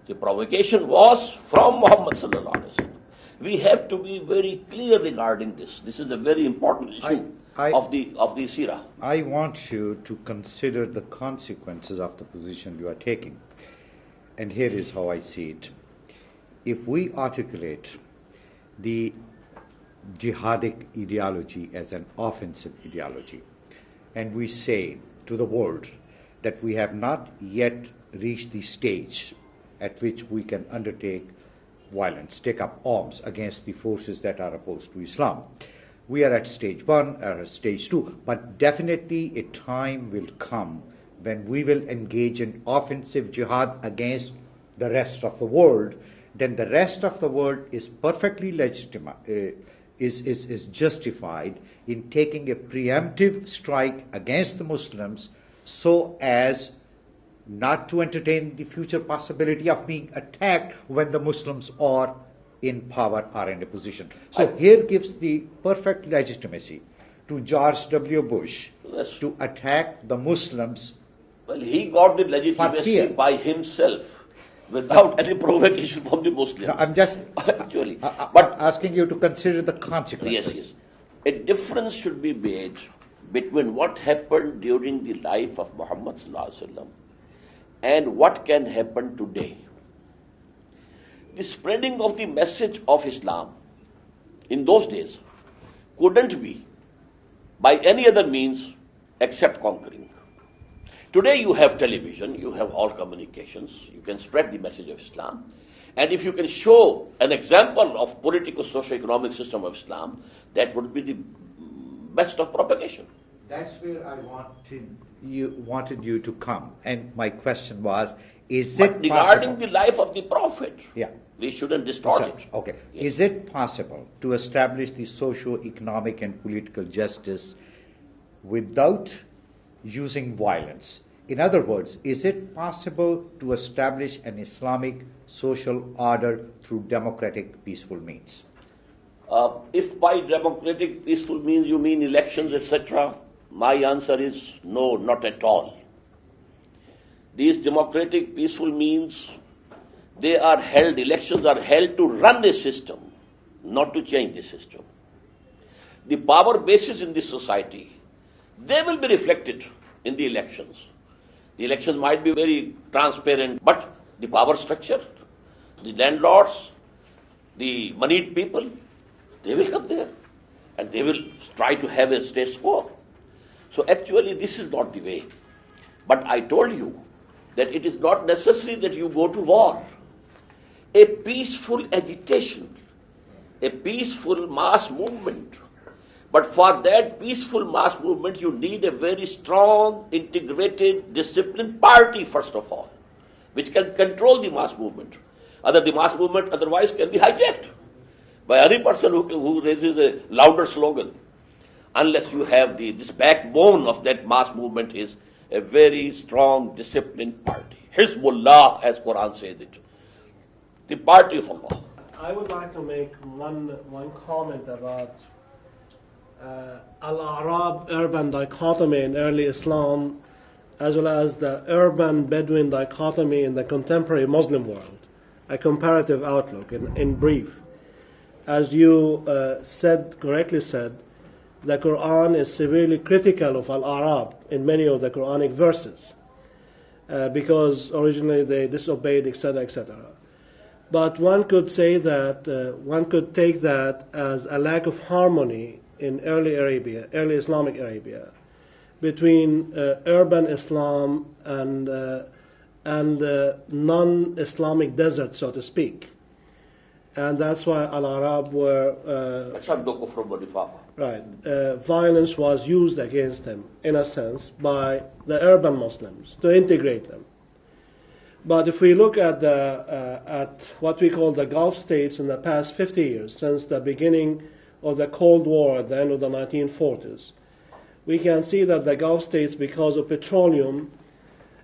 The provocation was from Muhammad sallallahu alaihi wasallam. We have to be very clear regarding this. This is a very important issue of the seerah.
I want you to consider the consequences of the position you are taking. And here is how I see it. If we articulate the jihadic ideology as an offensive ideology, and we say to the world that we have not yet reached the stage at which we can undertake violence, take up arms against the forces that are opposed to Islam. We are at stage 1 or at stage 2, but definitely a time will come when we will engage in offensive jihad against the rest of the world. Then the rest of the world is perfectly legitimate, is justified in taking a preemptive strike against the Muslims so as not to entertain the future possibility of being attacked when the Muslims are in power or in a position. So here gives the perfect legitimacy to George W. Bush to attack the Muslims.
Well, he got the legitimacy by himself without any provocation from the Muslims.
No, I'm just
actually,
but asking you to consider the consequences.
Yes. A difference should be made between what happened during the life of Muhammad sallallahu alaihi wasallam and what can happen today. The spreading of the message of Islam in those days couldn't be by any other means except conquering. Today you have television, you have all communications, you can spread the message of Islam. And if you can show an example of political socio-economic system of Islam, that would be the best of propagation.
That's where I wanted you to come. And my question was, is it
regarding
possible?
the life of the Prophet,
Yeah.
we shouldn't distort it.
Okay.
Yes.
Is it possible to establish the socio-economic and political justice without using violence? In other words, is it possible to establish an Islamic social order through democratic, peaceful means?
If by democratic, peaceful means you mean elections, etc., my answer is no, not at all. These democratic, peaceful means, they are held, elections are held to run a system, not to change the system. The power bases in this society, they will be reflected in the elections. The elections might be very transparent, but the power structure, the landlords, the moneyed people, they will come there and they will try to have a status quo. So actually this is not the way. But I told you that it is not necessary that you go to war. A peaceful agitation, a peaceful mass movement. But for that peaceful mass movement, you need a very strong, integrated, disciplined party, first of all, which can control the mass movement. The mass movement otherwise can be hijacked by any person who raises a louder slogan. Unless you have this backbone of that mass movement is a very strong, disciplined party. Hizbullah, as Qur'an says it. The party of Allah.
I would like to make one comment about Al-Arab urban dichotomy in early Islam, as well as the urban Bedouin dichotomy in the contemporary Muslim world, a comparative outlook in brief. As you correctly said, the Quran is severely critical of Al-Arab in many of the Quranic verses because originally they disobeyed, etc., etc. But one could say that, one could take that as a lack of harmony in early Islamic Arabia, between urban Islam and non-Islamic desert, so to speak. And that's why Al-Arab were... violence was used against them, in a sense, by the urban Muslims to integrate them. But if we look at what we call the Gulf states in the past 50 years, since the beginning of the Cold War at the end of the 1940s, we can see that the Gulf states, because of petroleum,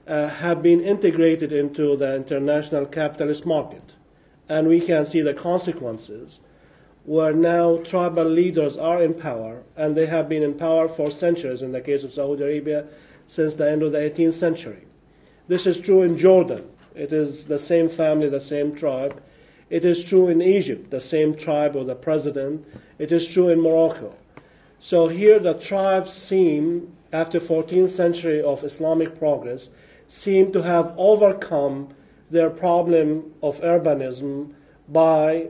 have been integrated into the international capitalist market. And we can see the consequences, where now tribal leaders are in power, and they have been in power for centuries, in the case of Saudi Arabia, since the end of the 18th century. This is true in Jordan. It is the same family, the same tribe. It is true in Egypt, the same tribe or the president. It is true in Morocco. So here the tribes seem, after 14th century of Islamic progress, seem to have overcome their problem of urbanism by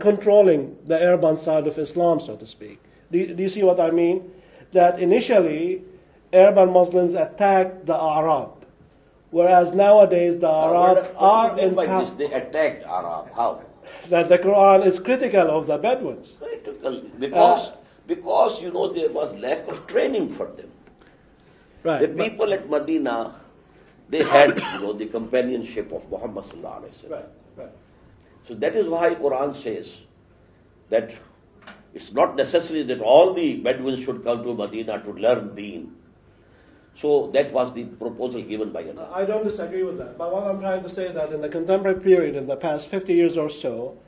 controlling the urban side of Islam, so to speak. Do you see what I mean? That initially, urban Muslims attacked the Arab, whereas nowadays the Arab are in power.
They attacked Arab. How?
That the Quran is critical of the Bedouins.
Critical, because there was lack of training for them.
Right.
The people at Medina, they had the companionship of Muhammad sallallahu alaihi wasallam.
Right.
So that is why Quran says that it's not necessary that all the Bedouins should come to Medina to learn Deen. So that was the proposal given by Allah.
I don't disagree with that. But what I'm trying to say is that in the contemporary period, in the past 50 years or so,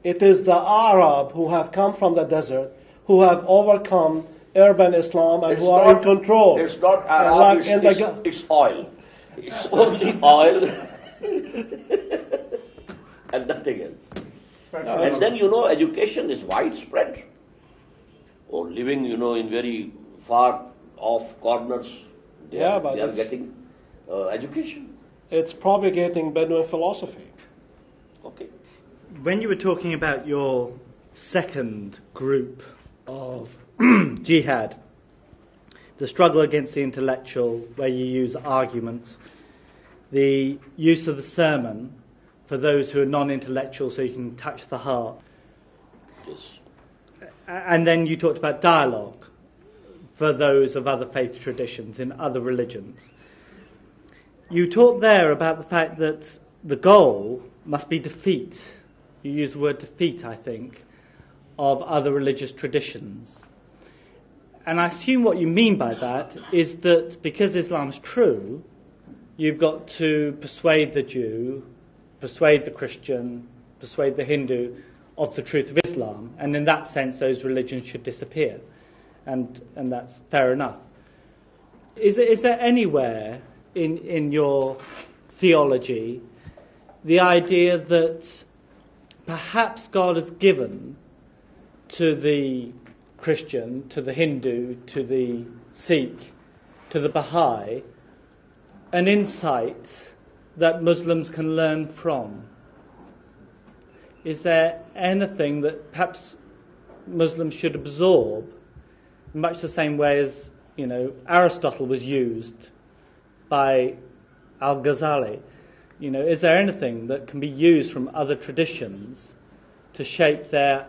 it is the Arab who have come from the desert, who have overcome urban Islam and who are in control.
It's not Arab, it's oil. It's only oil and nothing else. And then, education is widespread. Or living, in very far off corners, they are getting education.
It's propagating Bedouin philosophy.
Okay.
When you were talking about your second group of jihad, the struggle against the intellectual, where you use argument, the use of the sermon for those who are non-intellectual so you can touch the heart.
Yes.
And then you talked about dialogue for those of other faith traditions in other religions. You talked there about the fact that the goal must be defeat. You use the word defeat, I think, of other religious traditions. And I assume what you mean by that is that because Islam's true, you've got to persuade the Jew, persuade the Christian, persuade the Hindu of the truth of Islam, and in that sense those religions should disappear. And that's fair enough. Is there anywhere in your theology the idea that perhaps God has given to the Christian, to the Hindu, to the Sikh, to the Baha'i, an insight that Muslims can learn from? Is there anything that perhaps Muslims should absorb, in much the same way as, Aristotle was used by Al-Ghazali? Is there anything that can be used from other traditions to shape their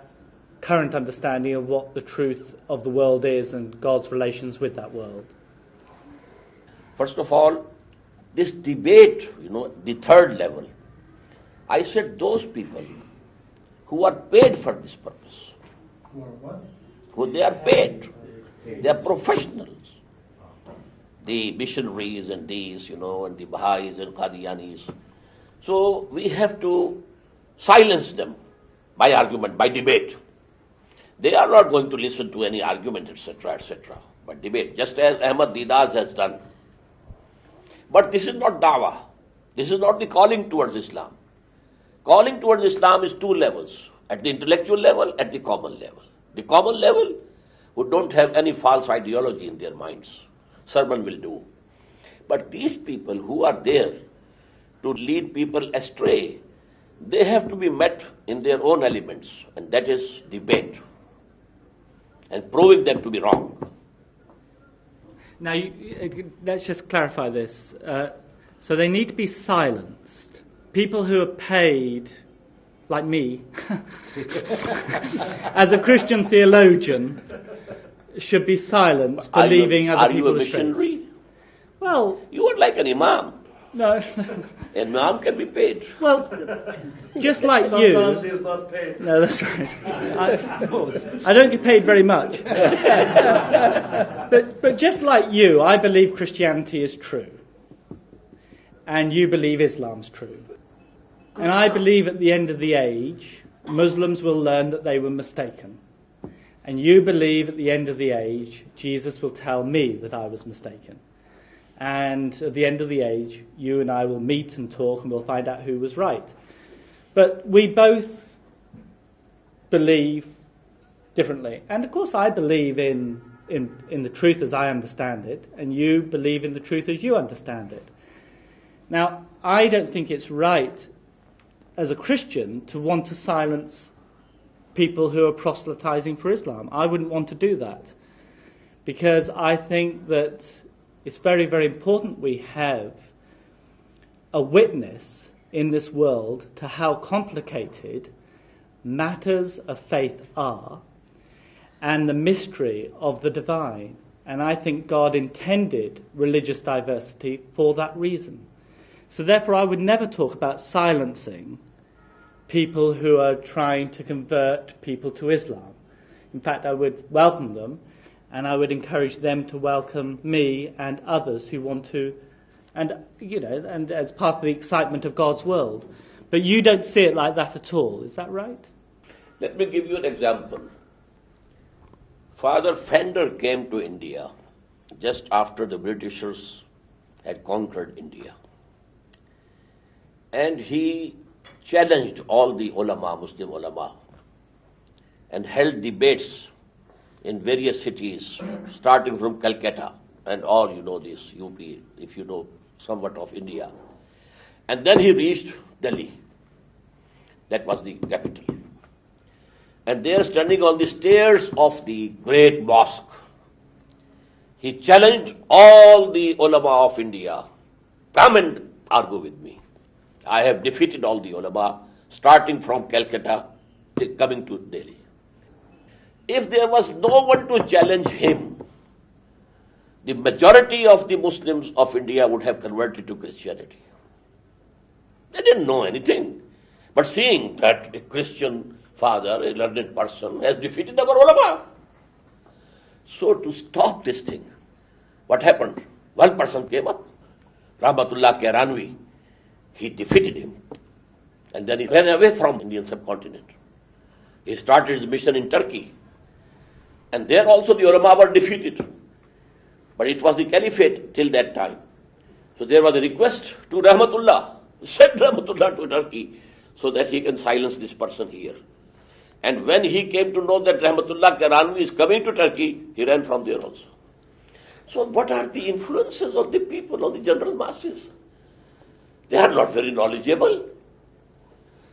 current understanding of what the truth of the world is and God's relations with that world?
First of all, this debate, the third level, I said those people who are paid for this purpose.
Who are what?
Who they are paid. They are professionals. The missionaries and these, and the Baha'is and Qadianis. So we have to silence them by argument, by debate. They are not going to listen to any argument, etc., etc., but debate, just as Ahmad Didas has done. But this is not dawah. This is not the calling towards Islam. Calling towards Islam is two levels, at the intellectual level, at the common level. The common level, who don't have any false ideology in their minds, sermon will do. But these people who are there to lead people astray, they have to be met in their own elements, and that is debate, and proving them to be wrong.
Now, let's just clarify this. So they need to be silenced. People who are paid, like me, as a Christian theologian, should be silenced for leaving other people astray.
Are you a missionary?
Well,
you are like an imam.
No.
An imam can be paid.
Well, just like you.
Sometimes he is not paid.
No, that's right. I don't get paid very much. But just like you, I believe Christianity is true. And you believe Islam's true. And I believe at the end of the age, Muslims will learn that they were mistaken. And you believe at the end of the age, Jesus will tell me that I was mistaken. And at the end of the age, you and I will meet and talk and we'll find out who was right. But we both believe differently. And of course I believe in the truth as I understand it, and you believe in the truth as you understand it. Now, I don't think it's right as a Christian to want to silence people who are proselytizing for Islam. I wouldn't want to do that, because I think that it's very, very important we have a witness in this world to how complicated matters of faith are and the mystery of the divine. And I think God intended religious diversity for that reason. So therefore I would never talk about silencing people who are trying to convert people to Islam. In fact, I would welcome them, and I would encourage them to welcome me and others who want to, and as part of the excitement of God's world. But you don't see it like that at all, is that right?
Let me give you an example. Father Fender came to India just after the Britishers had conquered India. And he challenged all the ulama, Muslim ulama, and held debates in various cities, starting from Calcutta and all, this, UP, if you know somewhat of India. And then he reached Delhi. That was the capital. And there, standing on the stairs of the great mosque, He challenged all the ulama of India, come and argue with me. I have defeated all the ulama, starting from Calcutta, coming to Delhi. If there was no one to challenge him, the majority of the Muslims of India would have converted to Christianity. They didn't know anything. But seeing that a Christian father, a learned person, has defeated our ulama. So to stop this thing, what happened? One person came up, Rahmatullah Kiranvi. He defeated him. And then he ran away from Indian subcontinent. He started his mission in Turkey. And there also the ulama were defeated. But it was the caliphate till that time. So there was a request to Rahmatullah, send Rahmatullah to Turkey so that he can silence this person here. And when he came to know that Rahmatullah Kiranvi is coming to Turkey, he ran from there also. So what are the influences of the people, of the general masses? They are not very knowledgeable.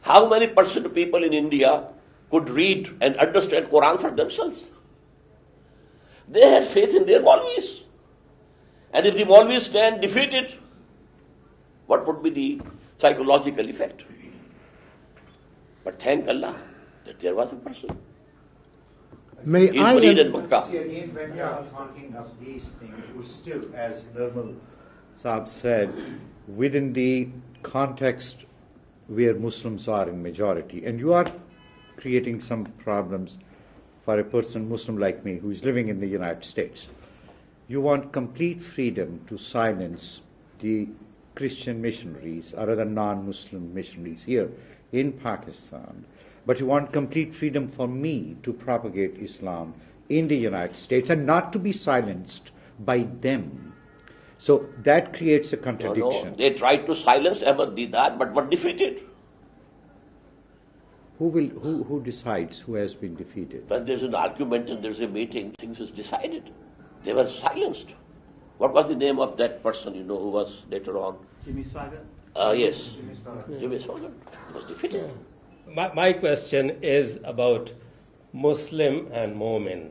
How many percent of people in India could read and understand Qur'an for themselves? They had faith in their Maulvis. And if the Maulvis stand defeated, what would be the psychological effect? But thank Allah that there was a person.
May
in
I
Madinah and Makkah.
See, again, when we are talking of these things, we still, as Nirmal Saab said, within the context where Muslims are in majority, and you are creating some problems for a person, Muslim like me, who is living in the United States. You want complete freedom to silence the Christian missionaries or other non-Muslim missionaries here in Pakistan, but you want complete freedom for me to propagate Islam in the United States and not to be silenced by them. So that creates a contradiction.
No, they tried to silence Ahmad Didat, but were defeated.
Who decides who has been defeated?
When there's an argument and there's a meeting, things is decided. They were silenced. What was the name of that person, who was later on?
Jimmy Swaggart?
Yes. Jimmy Swaggart was defeated.
My question is about Muslim and Mu'min.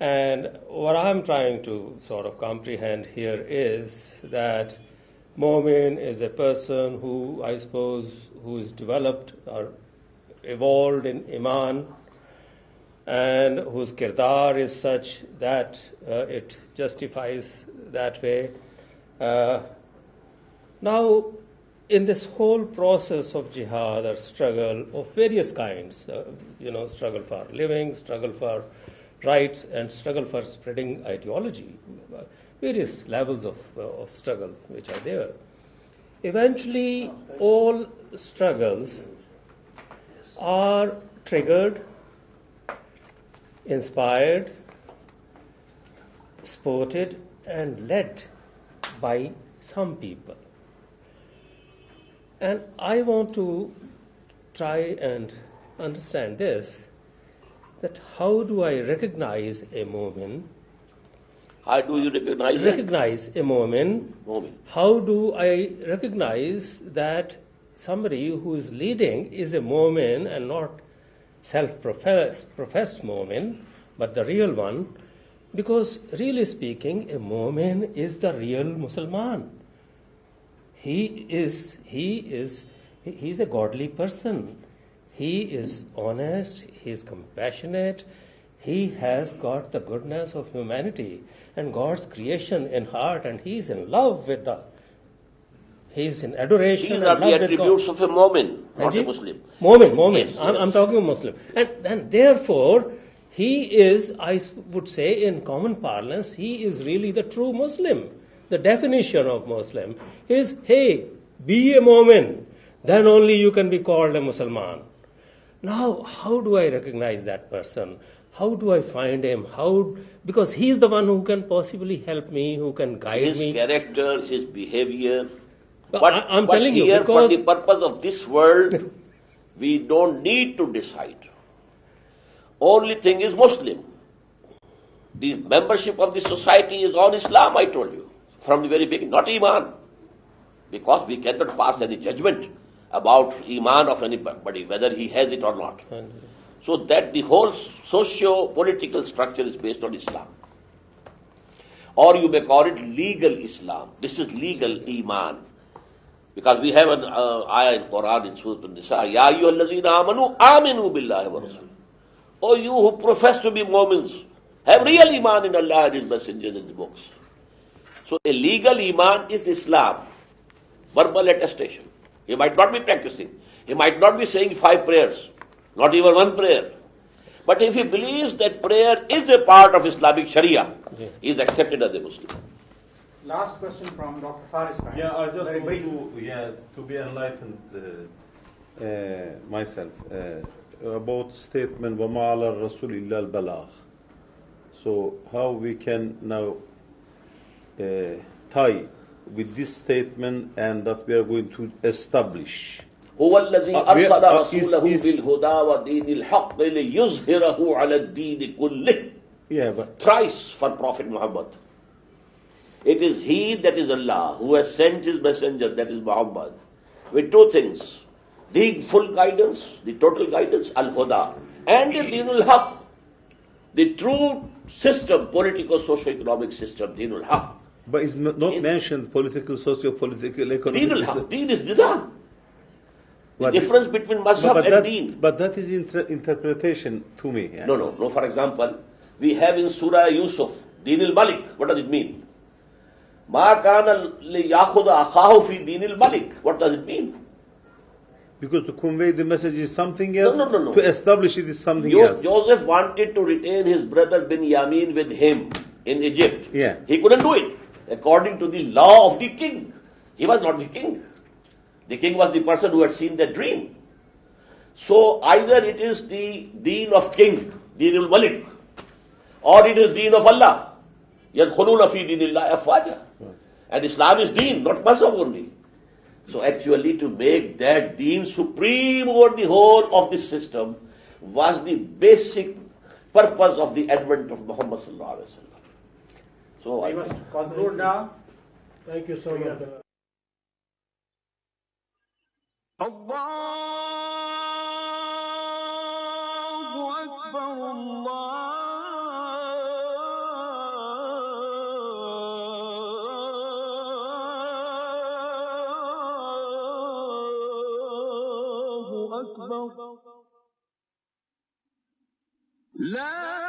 And what I'm trying to sort of comprehend here is that Mu'min is a person who, I suppose, who is developed or evolved in Iman and whose kirdar is such that it justifies that way. Now, in this whole process of jihad or struggle of various kinds, struggle for living, struggle for rights, and struggle for spreading ideology, various levels of struggle which are there. Eventually, all struggles are triggered, inspired, supported, and led by some people. And I want to try and understand this, that how do I recognize a mu'min?
How do you recognize
a mu'min? How do I recognize that somebody who is leading is a mu'min and not self-professed mu'min, but the real one? Because really speaking, a mu'min is the real Musliman. He's a godly person. He is honest, he is compassionate, he has got the goodness of humanity and God's creation in heart, and he is in love with he's in adoration.
These are
and
the
love
attributes of a Mu'min, not a Muslim.
Mu'min.
Yes,
I'm talking of Muslim. And therefore, he is, I would say in common parlance, he is really the true Muslim. The definition of Muslim is, hey, be a Mu'min, then only you can be called a Musliman. Now, how do I recognize that person? How do I find him? Because he's the one who can possibly help me, who can guide me.
His character, his behavior.
I'm telling you,
here,
because
for the purpose of this world, we don't need to decide. Only thing is Muslim. The membership of the society is on Islam, I told you, from the very beginning, not Iman. Because we cannot pass any judgment about Iman of anybody, whether he has it or not. So that the whole socio-political structure is based on Islam. Or you may call it legal Islam. This is legal Iman. Because we have an ayah in Qur'an in Surah An-Nisa, Ya ayyuhallazina amanu aminu billahi wa rasul. Oh, you who profess to be Mormons, have real Iman in Allah and His messengers and His books. So a legal Iman is Islam, verbal attestation. He might not be practicing. He might not be saying 5 prayers, not even 1 prayer. But if he believes that prayer is a part of Islamic Sharia, he is accepted as a Muslim.
Last question from Dr. Faris.
Yeah, I just want to be enlightened myself about statement وَمَا عَلَى الرَّسُولِ إِلَّا الْبَلَاغِ. So how we can now tie with this statement and that we are going to establish.
هو الذي أرسل رسوله بالهدى ودين الحق ليظهره على الدين كله.
Yeah, but
Thrice for Prophet Muhammad. It is He, that is Allah, who has sent His messenger, that is Muhammad, with 2 things: the full guidance, the total guidance, al-huda, and the dinul haq, the true system, political, socio-economic system, dinul haq.
but it's not mentioned political, socio-political, economic.
Dinul haq, deen is nizam. The difference between mazhab and deen.
But that is interpretation to me. Yeah.
No. For example, we have in Surah Yusuf, Dinil Malik. What does it mean? Ma kana li yakhuda akhahu fi Dinil Malik. What does it mean?
Because to convey the message is something else.
No.
To establish it is something else.
Joseph wanted to retain his brother Binyamin with him in Egypt.
Yeah.
He couldn't do it according to the law of the king. He was not the king. The king was the person who had seen the dream. So either it is the deen of king, Deenul Malik, or it is deen of Allah. يَدْخُلُونَ فِي دِينِ اللَّهِ أَفْوَاجًا. And Islam is deen, not mazhab only. So actually to make that deen supreme over the whole of this system was the basic purpose of the advent of Muhammad sallallahu alaihi wasallam. So
We must conclude now.
Thank you so much.
الله أكبر الله أكبر لا